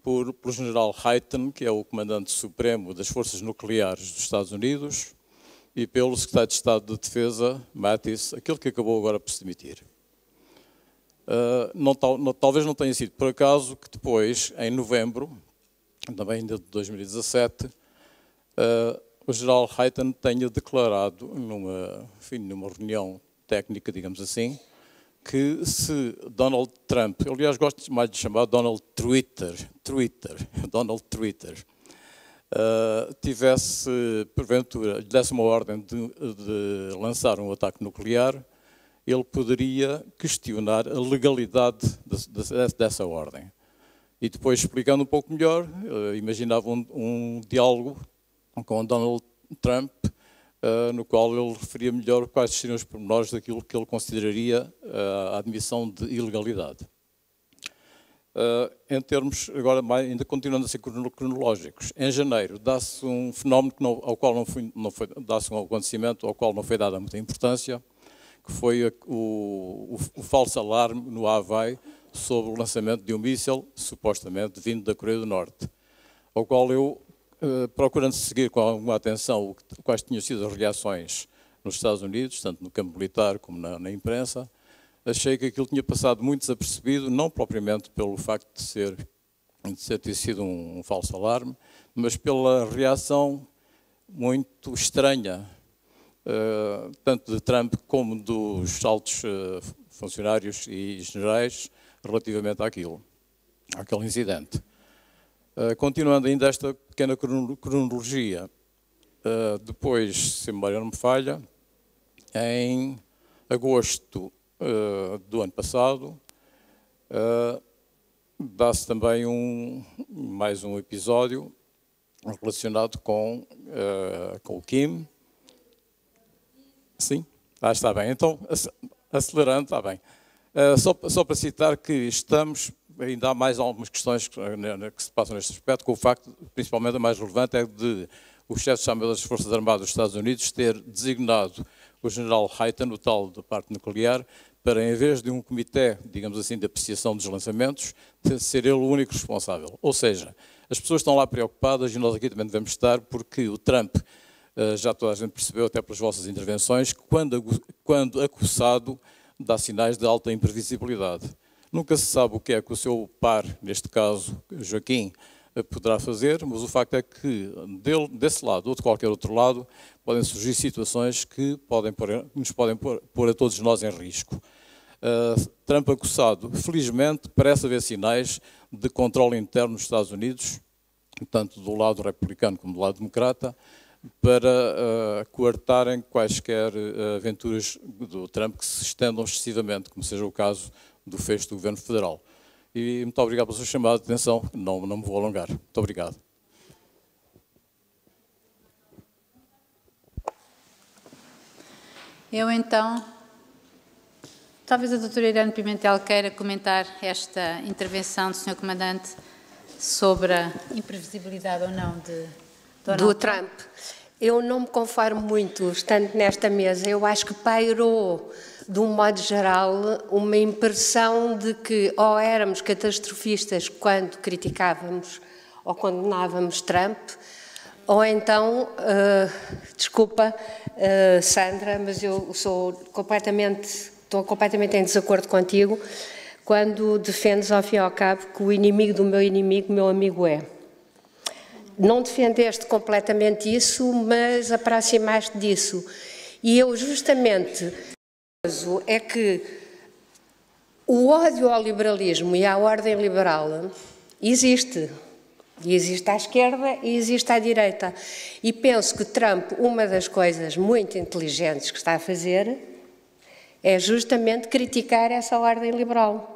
pelo general Hyten, que é o comandante supremo das forças nucleares dos Estados Unidos, e pelo secretário de Estado de Defesa, Mattis, aquele que acabou agora por se demitir. Talvez não tenha sido por acaso que depois, em novembro, também ainda de 2017, o general Hyten tenha declarado, numa reunião técnica, digamos assim, que se Donald Trump, aliás gosto mais de chamar Donald Twitter, tivesse, porventura, lhe desse uma ordem de lançar um ataque nuclear, ele poderia questionar a legalidade dessa ordem. E depois, explicando um pouco melhor, imaginava um diálogo com Donald Trump, no qual ele referia melhor quais seriam os pormenores daquilo que ele consideraria a admissão de ilegalidade. Em termos, agora ainda continuando a ser cronológicos, em janeiro dá-se um fenómeno ao qual dá-se um acontecimento ao qual não foi dada muita importância, que foi o falso alarme no Havaí sobre o lançamento de um míssil, supostamente vindo da Coreia do Norte, ao qual eu, procurando seguir com alguma atenção quais tinham sido as reações nos Estados Unidos, tanto no campo militar como na imprensa, achei que aquilo tinha passado muito desapercebido, não propriamente pelo facto de ter sido um falso alarme, mas pela reação muito estranha, tanto de Trump como dos altos funcionários e generais, relativamente àquele incidente. Continuando ainda esta pequena cronologia, depois, se a memória não me falha, em agosto do ano passado, dá-se também mais um episódio relacionado com o Kim. Sim? Está bem. Então, acelerando, está bem. Só para citar que estamos, ainda há mais algumas questões que se passam neste aspecto, com o facto, principalmente a mais relevante, é de o chefe de Estado das Forças Armadas dos Estados Unidos ter designado o general Hayton, o tal da parte nuclear, para, em vez de um comitê, digamos assim, de apreciação dos lançamentos, ser ele o único responsável. Ou seja, as pessoas estão lá preocupadas e nós aqui também devemos estar, porque o Trump, já toda a gente percebeu, até pelas vossas intervenções, que quando acusado, dá sinais de alta imprevisibilidade. Nunca se sabe o que é que o seu par, neste caso, Joaquim, poderá fazer, mas o facto é que desse lado ou de qualquer outro lado podem surgir situações que nos podem pôr a todos nós em risco. Trump acusado, felizmente, parece haver sinais de controle interno nos Estados Unidos, tanto do lado republicano como do lado democrata, para coartarem quaisquer aventuras do Trump que se estendam excessivamente, como seja o caso do fecho do Governo Federal. E muito obrigado pela sua chamada de atenção, não me vou alongar. Muito obrigado. Eu então, talvez a doutora Irene Pimentel queira comentar esta intervenção do Sr. Comandante sobre a imprevisibilidade ou não de Donald Trump. Eu não me conformo muito, estando nesta mesa. Eu acho que pairou, de um modo geral, uma impressão de que ou éramos catastrofistas quando criticávamos ou condenávamos Trump, ou então, desculpa, Sandra, mas eu estou completamente em desacordo contigo quando defendes ao fim e ao cabo que o inimigo do meu inimigo, meu amigo é. Não defendeste completamente isso, mas aproximaste disso. E eu justamente é que o ódio ao liberalismo e à ordem liberal existe. E existe à esquerda e existe à direita. E penso que Trump, uma das coisas muito inteligentes que está a fazer é justamente criticar essa ordem liberal.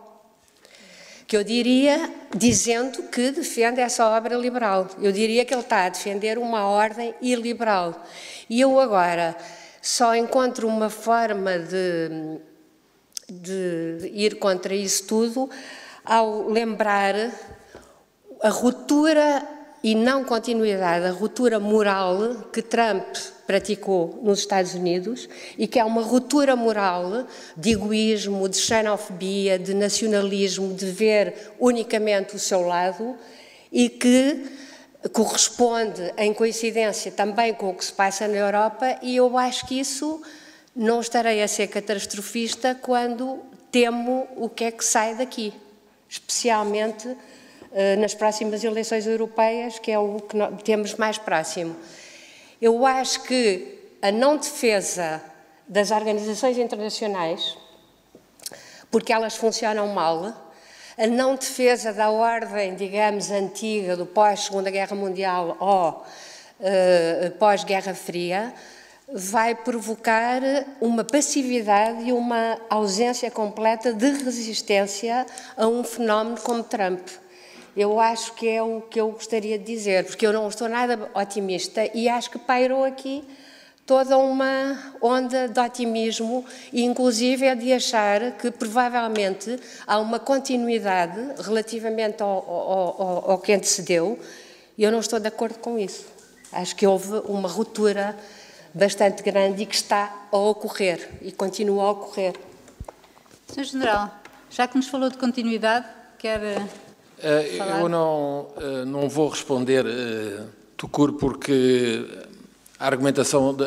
Que eu diria, dizendo que defende essa obra liberal. Eu diria que ele está a defender uma ordem iliberal. E eu agora só encontro uma forma de ir contra isso tudo ao lembrar a ruptura e não continuidade, a ruptura moral que Trump praticou nos Estados Unidos e que é uma ruptura moral de egoísmo, de xenofobia, de nacionalismo, de ver unicamente o seu lado e que corresponde em coincidência também com o que se passa na Europa, e eu acho que isso não estarei a ser catastrofista quando temo o que é que sai daqui, especialmente nas próximas eleições europeias, que é o que temos mais próximo. Eu acho que a não defesa das organizações internacionais, porque elas funcionam mal, a não defesa da ordem, digamos, antiga, do pós-Segunda Guerra Mundial ou pós-Guerra Fria, vai provocar uma passividade e uma ausência completa de resistência a um fenómeno como Trump. Eu acho que é o que eu gostaria de dizer, porque eu não estou nada otimista e acho que pairou aqui toda uma onda de otimismo e, inclusive, é de achar que, provavelmente, há uma continuidade relativamente ao que antecedeu, e eu não estou de acordo com isso. Acho que houve uma ruptura bastante grande e que está a ocorrer, e continua a ocorrer. Sr. General, já que nos falou de continuidade, quer falar? Eu não vou responder Tucur, porque a argumentação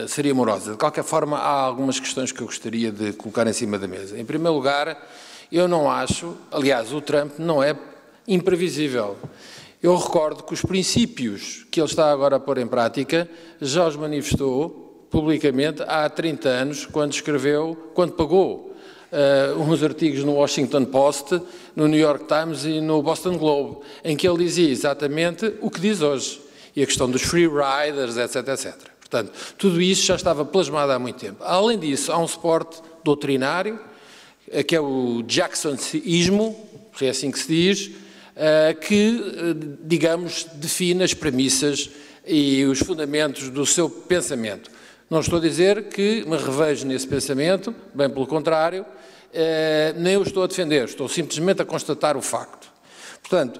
seria morosa. De qualquer forma, há algumas questões que eu gostaria de colocar em cima da mesa. Em primeiro lugar, eu não acho, aliás, o Trump não é imprevisível. Eu recordo que os princípios que ele está agora a pôr em prática já os manifestou publicamente há 30 anos, quando pagou uns artigos no Washington Post, no New York Times e no Boston Globe, em que ele dizia exatamente o que diz hoje. E a questão dos free riders, etc, etc. Portanto, tudo isso já estava plasmado há muito tempo. Além disso, há um suporte doutrinário, que é o Jacksonismo, é assim que se diz, que, digamos, define as premissas e os fundamentos do seu pensamento. Não estou a dizer que me revejo nesse pensamento, bem pelo contrário, nem o estou a defender, estou simplesmente a constatar o facto. Portanto,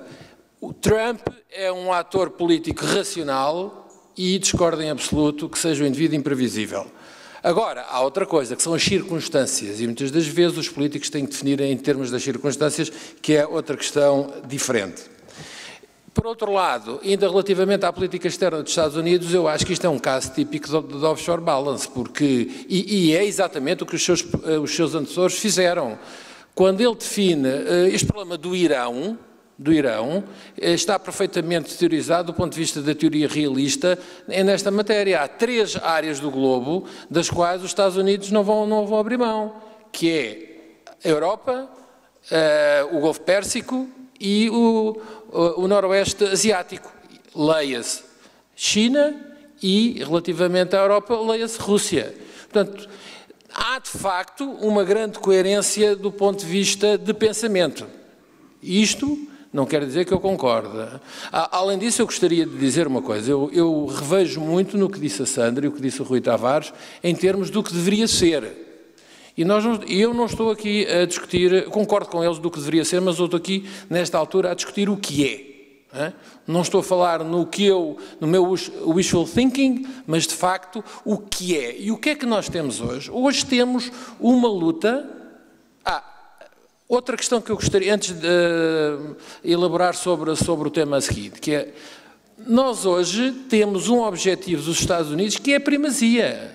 o Trump é um ator político racional e discordo em absoluto que seja um indivíduo imprevisível. Agora, há outra coisa, que são as circunstâncias, e muitas das vezes os políticos têm que definir em termos das circunstâncias, que é outra questão diferente. Por outro lado, ainda relativamente à política externa dos Estados Unidos, eu acho que isto é um caso típico de offshore balance, porque, e é exatamente o que os seus antecessores fizeram. Quando ele define este problema do Irão, está perfeitamente teorizado do ponto de vista da teoria realista nesta matéria. Há 3 áreas do globo das quais os Estados Unidos não vão abrir mão, que é a Europa, o Golfo Pérsico e o Noroeste Asiático. Leia-se China e, relativamente à Europa, leia-se Rússia. Portanto, há de facto uma grande coerência do ponto de vista de pensamento. Isto não quer dizer que eu concorde. Além disso, eu gostaria de dizer uma coisa. Eu revejo muito no que disse a Sandra e o que disse o Rui Tavares em termos do que deveria ser. E eu não estou aqui a discutir, concordo com eles do que deveria ser, mas eu estou aqui, nesta altura, a discutir o que é. Não estou a falar no meu wishful thinking, mas, de facto, o que é. E o que é que nós temos hoje? Hoje temos uma luta... Outra questão que eu gostaria, antes de elaborar sobre o tema a seguir, que é, nós hoje temos um objetivo dos Estados Unidos que é a primazia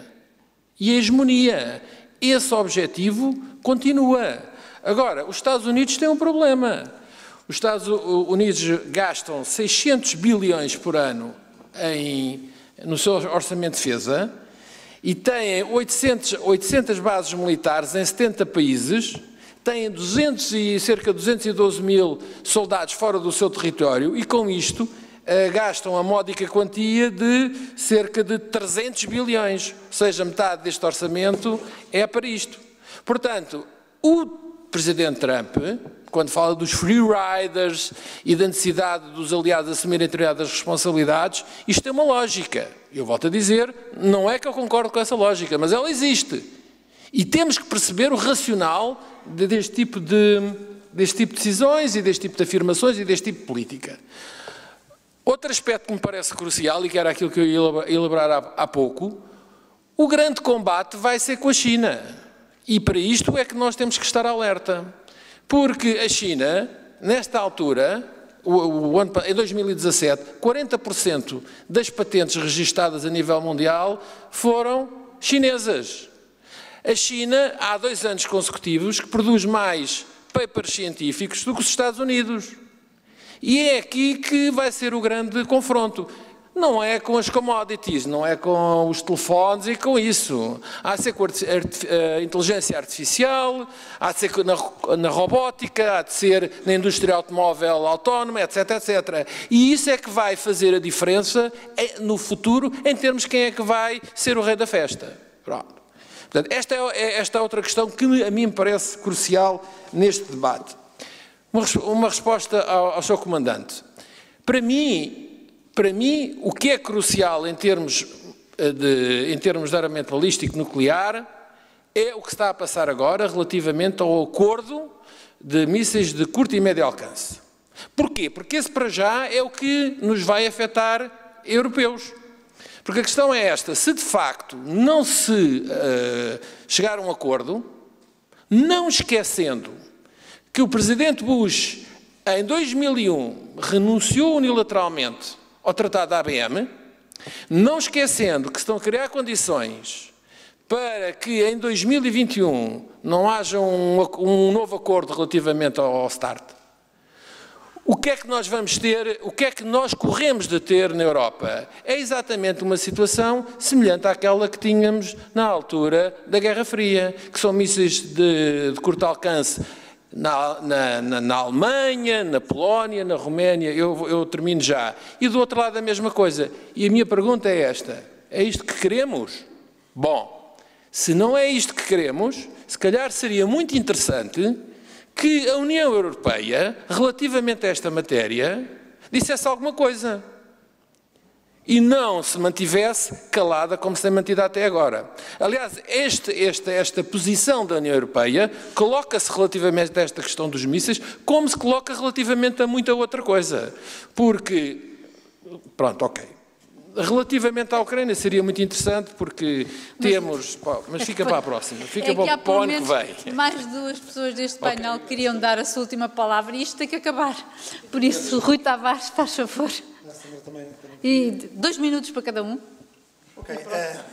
e a hegemonia. Esse objetivo continua. Agora, os Estados Unidos têm um problema. Os Estados Unidos gastam 600 bilhões por ano no seu orçamento de defesa e têm 800 bases militares em 70 países, têm cerca de 212 mil soldados fora do seu território e, com isto, gastam a módica quantia de cerca de 300 bilhões, ou seja, metade deste orçamento é para isto. Portanto, o Presidente Trump, quando fala dos free riders e da necessidade dos aliados assumirem determinadas responsabilidades, isto tem uma lógica. Eu volto a dizer, não é que eu concordo com essa lógica, mas ela existe. E temos que perceber o racional deste tipo de decisões e deste tipo de afirmações e deste tipo de política. Outro aspecto que me parece crucial, e que era aquilo que eu ia elaborar há pouco, o grande combate vai ser com a China. E para isto é que nós temos que estar alerta. Porque a China, nesta altura, em 2017, 40% das patentes registadas a nível mundial foram chinesas. A China, há 2 anos consecutivos, que produz mais papers científicos do que os Estados Unidos. E é aqui que vai ser o grande confronto. Não é com as commodities, não é com os telefones e com isso. Há de ser com a inteligência artificial, há de ser na robótica, há de ser na indústria automóvel autónoma, etc, etc. E isso é que vai fazer a diferença no futuro em termos de quem é que vai ser o rei da festa. Pronto. Portanto, esta é outra questão que a mim me parece crucial neste debate. Uma resposta ao seu comandante. Para mim, o que é crucial em termos em termos de armamento balístico nuclear é o que está a passar agora relativamente ao acordo de mísseis de curto e médio alcance. Porquê? Porque esse para já é o que nos vai afetar europeus. Porque a questão é esta, se de facto não se chegar a um acordo, não esquecendo que o Presidente Bush, em 2001, renunciou unilateralmente ao Tratado da ABM, não esquecendo que se estão a criar condições para que em 2021 não haja um novo acordo relativamente ao START, o que é que nós vamos ter, o que é que nós corremos de ter na Europa? É exatamente uma situação semelhante àquela que tínhamos na altura da Guerra Fria, que são mísseis de curto alcance na Alemanha, na Polónia, na Roménia, eu termino já. E do outro lado a mesma coisa. E a minha pergunta é esta, é isto que queremos? Bom, se não é isto que queremos, se calhar seria muito interessante que a União Europeia, relativamente a esta matéria, dissesse alguma coisa e não se mantivesse calada como se tem mantido até agora. Aliás, esta posição da União Europeia coloca-se relativamente a esta questão dos mísseis como se coloca relativamente a muita outra coisa. Porque, pronto, ok. Relativamente à Ucrânia seria muito interessante porque temos... Mas fica para a próxima, fica para o ano que vem. Mais 2 pessoas deste painel queriam dar a sua última palavra e isto tem que acabar. Por isso, Rui Tavares, faz favor. E 2 minutos para cada um. Ok,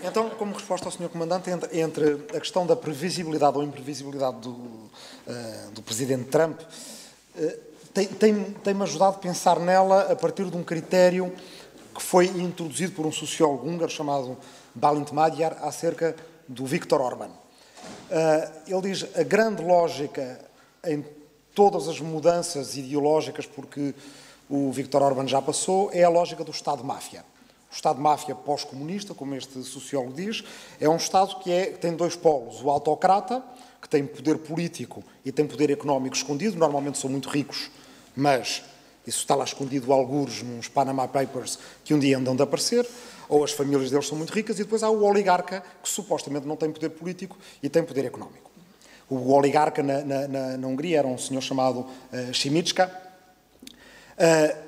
então, como resposta ao Sr. Comandante, entre a questão da previsibilidade ou imprevisibilidade do Presidente Trump, tem-me ajudado a pensar nela a partir de um critério que foi introduzido por um sociólogo húngaro chamado Bálint Magyar acerca do Viktor Orbán. Ele diz a grande lógica em todas as mudanças ideológicas, porque o Viktor Orbán já passou, é a lógica do Estado-máfia. O Estado-máfia pós-comunista, como este sociólogo diz, é um Estado que tem 2 polos. O autocrata, que tem poder político e tem poder económico escondido, normalmente são muito ricos, mas isso está lá escondido algures nos Panama Papers que um dia andam de aparecer, ou as famílias deles são muito ricas, e depois há o oligarca, que supostamente não tem poder político e tem poder económico. O oligarca na Hungria era um senhor chamado Simicska.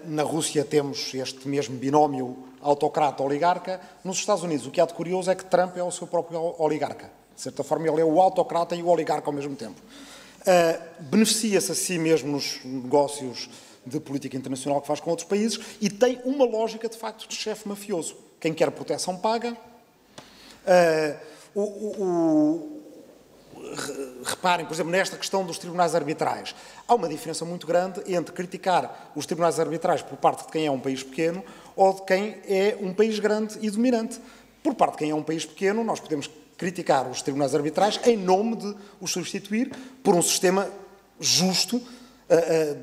Na Rússia temos este mesmo binómio autocrata-oligarca. Nos Estados Unidos, o que há de curioso é que Trump é o seu próprio oligarca. De certa forma, ele é o autocrata e o oligarca ao mesmo tempo. Beneficia-se a si mesmo nos negócios de política internacional que faz com outros países e tem uma lógica, de facto, de chefe mafioso. Quem quer proteção paga. Reparem, por exemplo, nesta questão dos tribunais arbitrais. Há uma diferença muito grande entre criticar os tribunais arbitrais por parte de quem é um país pequeno ou de quem é um país grande e dominante. Por parte de quem é um país pequeno, nós podemos criticar os tribunais arbitrais em nome de os substituir por um sistema justo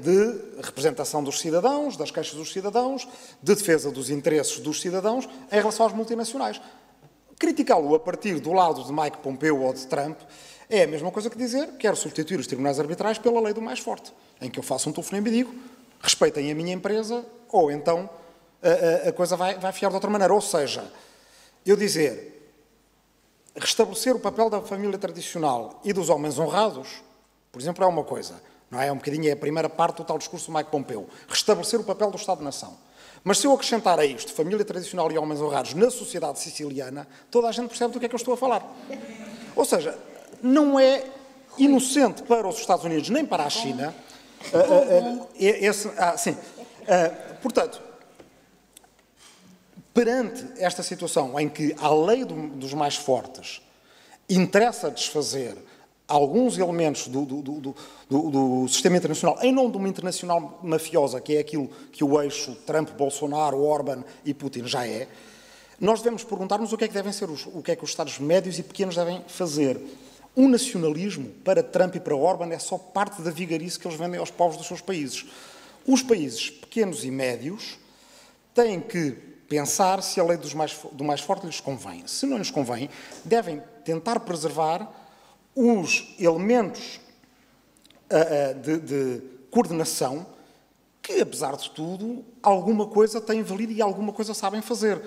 de representação dos cidadãos, das queixas dos cidadãos, de defesa dos interesses dos cidadãos em relação às multinacionais. Criticá-lo a partir do lado de Mike Pompeo ou de Trump é a mesma coisa que dizer quero substituir os tribunais arbitrais pela lei do mais forte, em que eu faço um telefonema e digo respeitem a minha empresa ou então a coisa vai fiar de outra maneira. Ou seja, eu dizer restabelecer o papel da família tradicional e dos homens honrados, por exemplo, é uma coisa. Não é? É um bocadinho, é a primeira parte do tal discurso do Mike Pompeo. Restabelecer o papel do Estado-nação. Mas se eu acrescentar a isto família tradicional e homens honrados na sociedade siciliana, toda a gente percebe do que é que eu estou a falar. Ou seja, não é inocente para os Estados Unidos nem para a China. Portanto, perante esta situação em que a lei dos mais fortes interessa desfazer alguns elementos do sistema internacional, em nome de uma internacional mafiosa, que é aquilo que o eixo Trump, Bolsonaro, Orbán e Putin já é, nós devemos perguntar-nos o que é que devem ser, o que é que os Estados médios e pequenos devem fazer. O nacionalismo, para Trump e para Orbán, é só parte da vigarice que eles vendem aos povos dos seus países. Os países pequenos e médios têm que pensar se a lei do mais forte lhes convém. Se não lhes convém, devem tentar preservar os elementos de coordenação que, apesar de tudo, alguma coisa têm valido e alguma coisa sabem fazer.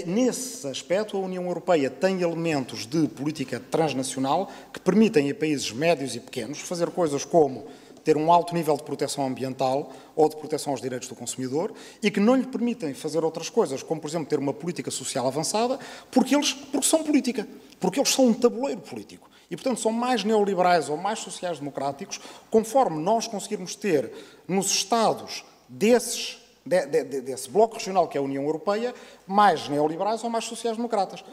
Nesse aspecto, a União Europeia tem elementos de política transnacional que permitem a países médios e pequenos fazer coisas como ter um alto nível de proteção ambiental ou de proteção aos direitos do consumidor e que não lhe permitem fazer outras coisas, como, por exemplo, ter uma política social avançada, porque são política, porque eles são um tabuleiro político. E, portanto, são mais neoliberais ou mais sociais-democráticos, conforme nós conseguirmos ter nos Estados desse bloco regional que é a União Europeia, mais neoliberais ou mais sociais-democratas.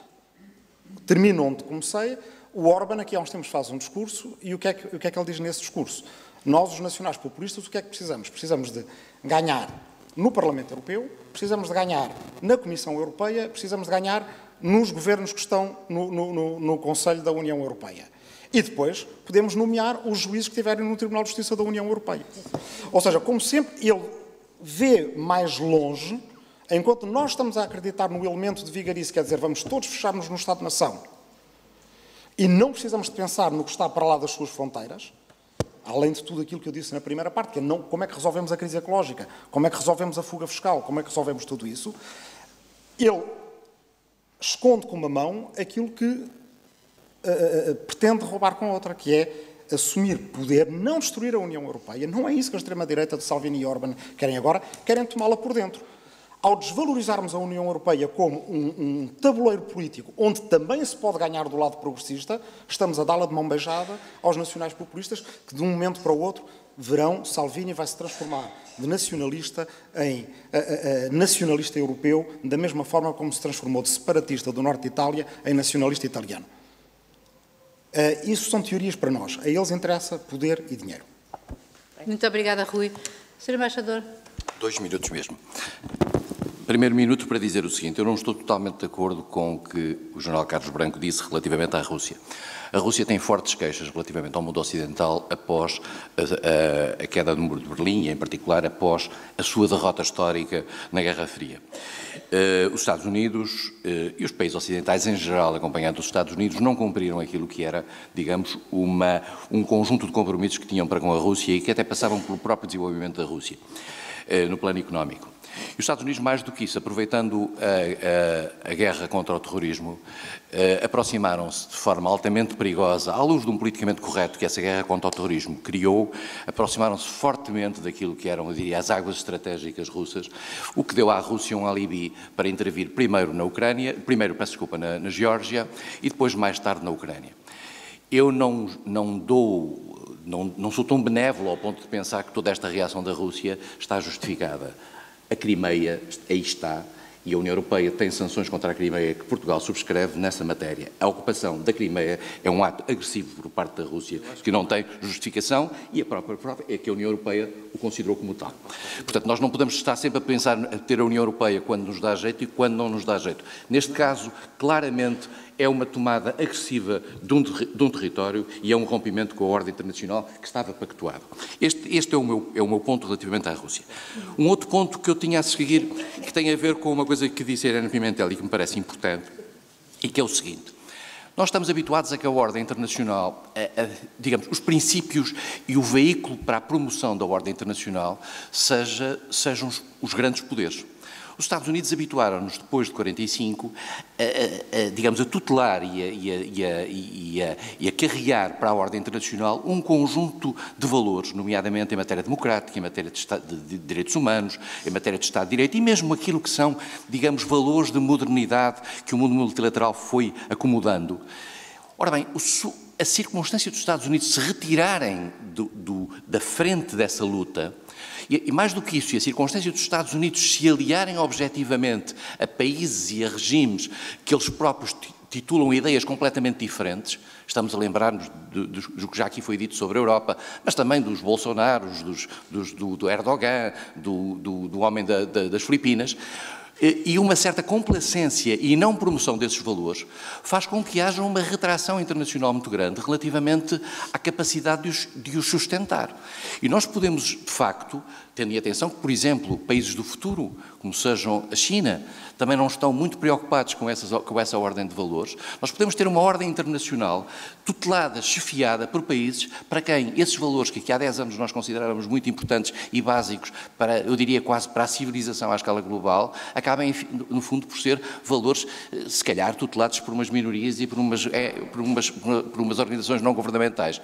Termino onde comecei. O Orbán, aqui há uns tempos, faz um discurso e o que é que ele diz nesse discurso? Nós, os nacionais populistas, o que é que precisamos? Precisamos de ganhar no Parlamento Europeu, precisamos de ganhar na Comissão Europeia, precisamos de ganhar nos governos que estão no Conselho da União Europeia. E depois podemos nomear os juízes que estiverem no Tribunal de Justiça da União Europeia. Ou seja, como sempre, ele vê mais longe, enquanto nós estamos a acreditar no elemento de vigarice, quer dizer, vamos todos fechar-nos no Estado-nação e não precisamos de pensar no que está para lá das suas fronteiras, além de tudo aquilo que eu disse na primeira parte, que é como é que resolvemos a crise ecológica, como é que resolvemos a fuga fiscal, como é que resolvemos tudo isso, ele esconde com uma mão aquilo que pretende roubar com a outra, que é assumir poder, não destruir a União Europeia. Não é isso que a extrema-direita de Salvini e Orbán querem agora, querem tomá-la por dentro. Ao desvalorizarmos a União Europeia como um tabuleiro político, onde também se pode ganhar do lado progressista, estamos a dá-la de mão beijada aos nacionais populistas, que de um momento para o outro verão Salvini vai se transformar de nacionalista em nacionalista europeu, da mesma forma como se transformou de separatista do norte de Itália em nacionalista italiano. Isso são teorias para nós. A eles interessa poder e dinheiro. Muito obrigada, Rui. Sr. Embaixador. 2 minutos mesmo. Primeiro minuto para dizer o seguinte: eu não estou totalmente de acordo com o que o general Carlos Branco disse relativamente à Rússia. A Rússia tem fortes queixas relativamente ao mundo ocidental após a queda do Muro de Berlim e, em particular, após a sua derrota histórica na Guerra Fria. Os Estados Unidos e os países ocidentais em geral, acompanhando os Estados Unidos, não cumpriram aquilo que era, digamos, um conjunto de compromissos que tinham para com a Rússia e que até passavam pelo próprio desenvolvimento da Rússia, no plano económico. E os Estados Unidos, mais do que isso, aproveitando a guerra contra o terrorismo, aproximaram-se de forma altamente perigosa, à luz de um politicamente correto que essa guerra contra o terrorismo criou, aproximaram-se fortemente daquilo que eram, eu diria, as águas estratégicas russas, o que deu à Rússia um alibi para intervir primeiro na Ucrânia, na Geórgia e depois, mais tarde, na Ucrânia. Eu não sou tão benévolo ao ponto de pensar que toda esta reação da Rússia está justificada. A Crimeia, aí está, e a União Europeia tem sanções contra a Crimeia que Portugal subscreve nessa matéria. A ocupação da Crimeia é um ato agressivo por parte da Rússia que não tem justificação e a própria prova é que a União Europeia o considerou como tal. Portanto, nós não podemos estar sempre a pensar a ter a União Europeia quando nos dá jeito e quando não nos dá jeito. Neste caso, claramente, é uma tomada agressiva de um território e é um rompimento com a ordem internacional que estava pactuado. Este é o meu ponto relativamente à Rússia. Um outro ponto que eu tinha a seguir, que tem a ver com uma coisa que disse a Irene Pimentel e que me parece importante, e que é o seguinte: nós estamos habituados a que a ordem internacional, digamos, os princípios e o veículo para a promoção da ordem internacional sejam os grandes poderes. Os Estados Unidos habituaram-nos, depois de 45, digamos, a tutelar e a carregar para a ordem internacional um conjunto de valores, nomeadamente em matéria democrática, em matéria de direitos humanos, em matéria de Estado de Direito e mesmo aquilo que são, digamos, valores de modernidade que o mundo multilateral foi acomodando. Ora bem, a circunstância dos Estados Unidos se retirarem da frente dessa luta, e mais do que isso, e a circunstância dos Estados Unidos se aliarem objetivamente a países e a regimes que eles próprios titulam ideias completamente diferentes, estamos a lembrar-nos do que já aqui foi dito sobre a Europa, mas também dos Bolsonaros, do Erdogan, do homem das Filipinas, e uma certa complacência e não promoção desses valores faz com que haja uma retração internacional muito grande relativamente à capacidade de os sustentar. E nós podemos, de facto, Tendo em atenção que, por exemplo, países do futuro, como sejam a China, também não estão muito preocupados com essa ordem de valores. Nós podemos ter uma ordem internacional tutelada, chefiada por países para quem esses valores que há 10 anos nós considerávamos muito importantes e básicos para, eu diria, quase para a civilização à escala global, acabem, no fundo, por ser valores, se calhar, tutelados por umas minorias e por umas organizações não governamentais.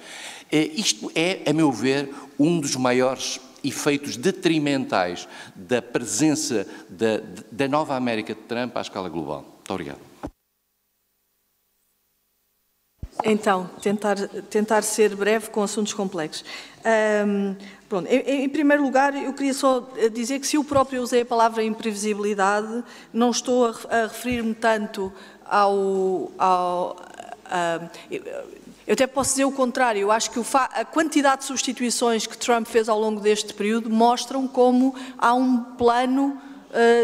Isto é, a meu ver, um dos maiores efeitos detrimentais da presença da nova América de Trump à escala global. Muito obrigado. Então, tentar ser breve com assuntos complexos. Pronto, em primeiro lugar, eu queria só dizer que se eu próprio usei a palavra imprevisibilidade, não estou a referir-me tanto eu até posso dizer o contrário. Eu acho que a quantidade de substituições que Trump fez ao longo deste período mostram como há um plano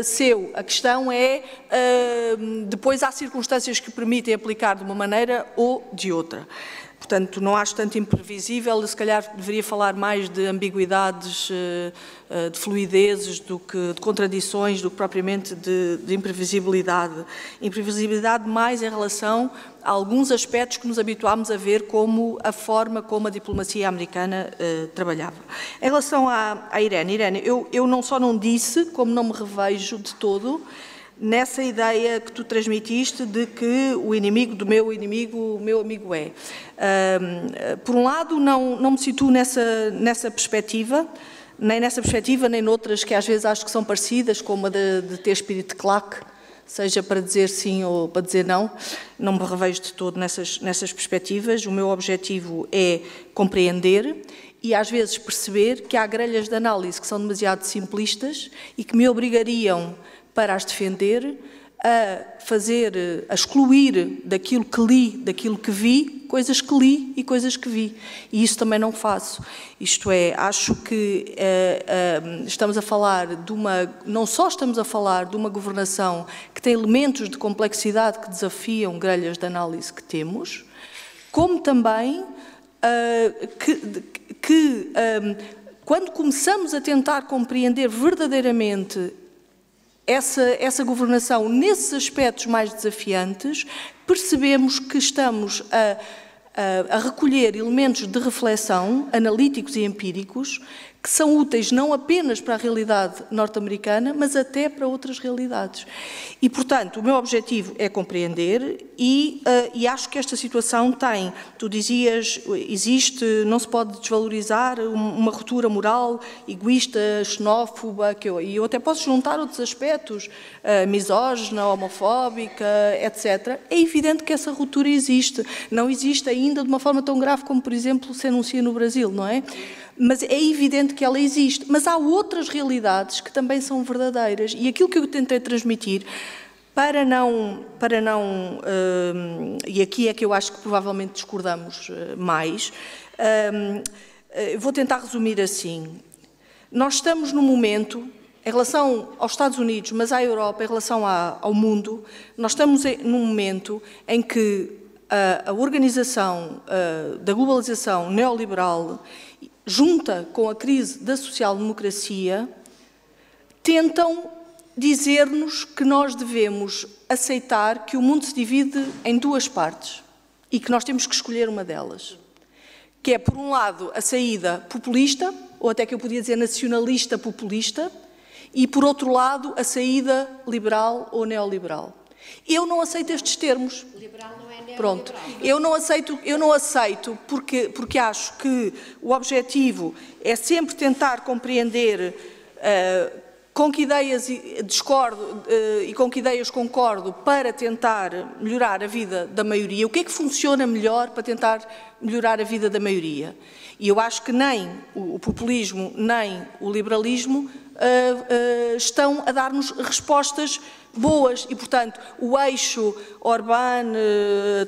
seu. A questão é, depois há circunstâncias que permitem aplicar de uma maneira ou de outra. Portanto, não acho tanto imprevisível, se calhar deveria falar mais de ambiguidades, de fluidezes, de contradições, do que propriamente de imprevisibilidade. Imprevisibilidade mais em relação a alguns aspectos que nos habituámos a ver como a forma como a diplomacia americana trabalhava. Em relação à Irene, eu não só não disse, como não me revejo de todo nessa ideia que tu transmitiste de que o inimigo do meu inimigo, o meu amigo é. Por um lado, não me situo nessa perspectiva, nem noutras que às vezes acho que são parecidas, como a de ter espírito de claque, seja para dizer sim ou para dizer não. Não me revejo de todo nessas perspectivas. O meu objetivo é compreender e às vezes perceber que há grelhas de análise que são demasiado simplistas e que me obrigariam, para as defender, a excluir daquilo que li, daquilo que vi, coisas que li e coisas que vi. E isso também não faço. Isto é, acho que estamos a falar não só estamos a falar de uma governação que tem elementos de complexidade que desafiam grelhas de análise que temos, como também quando começamos a tentar compreender verdadeiramente essa governação nesses aspectos mais desafiantes, percebemos que estamos a recolher elementos de reflexão, analíticos e empíricos, que são úteis não apenas para a realidade norte-americana, mas até para outras realidades. E, portanto, o meu objetivo é compreender e acho que esta situação tem, tu dizias, não se pode desvalorizar uma ruptura moral, egoísta, xenófoba, e eu até posso juntar outros aspectos, misógina, homofóbica, etc. É evidente que essa ruptura existe. Não existe ainda de uma forma tão grave como, por exemplo, se anuncia no Brasil, não é? Mas é evidente que ela existe. Mas há outras realidades que também são verdadeiras. E aquilo que eu tentei transmitir, e aqui é que eu acho que provavelmente discordamos mais, vou tentar resumir assim. Nós estamos num momento, em relação aos Estados Unidos, mas à Europa, em relação ao mundo, nós estamos num momento em que a organização da globalização neoliberal junta com a crise da social-democracia, tentam dizer-nos que nós devemos aceitar que o mundo se divide em duas partes e que nós temos que escolher uma delas. Que é, por um lado, a saída populista, ou até que eu podia dizer nacionalista populista, e, por outro lado, a saída liberal ou neoliberal. Eu não aceito estes termos. Liberal não é neoliberal. Pronto. Eu não aceito porque acho que o objetivo é sempre tentar compreender com que ideias discordo e com que ideias concordo para tentar melhorar a vida da maioria. O que é que funciona melhor para tentar melhorar a vida da maioria? E eu acho que nem o populismo nem o liberalismo estão a dar-nos respostas boas e, portanto, o eixo Orbán,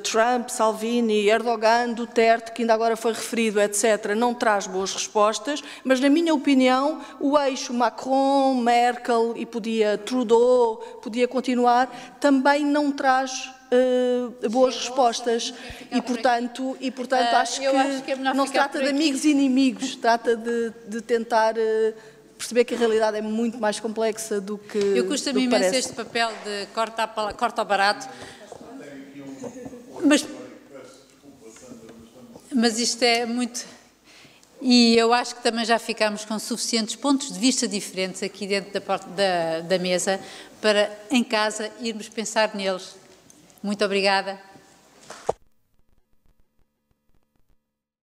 Trump, Salvini, Erdogan, Duterte, que ainda agora foi referido, etc., não traz boas respostas, mas, na minha opinião, o eixo Macron, Merkel e Trudeau, podia continuar, também não traz boas respostas e, portanto, acho que não se trata de amigos e inimigos, trata de tentar perceber que a realidade é muito mais complexa do que Eu custa-me imenso parece. este papel de corta ao barato, mas isto é muito... E eu acho que também já ficámos com suficientes pontos de vista diferentes aqui dentro da mesa para, em casa, irmos pensar neles. Muito obrigada.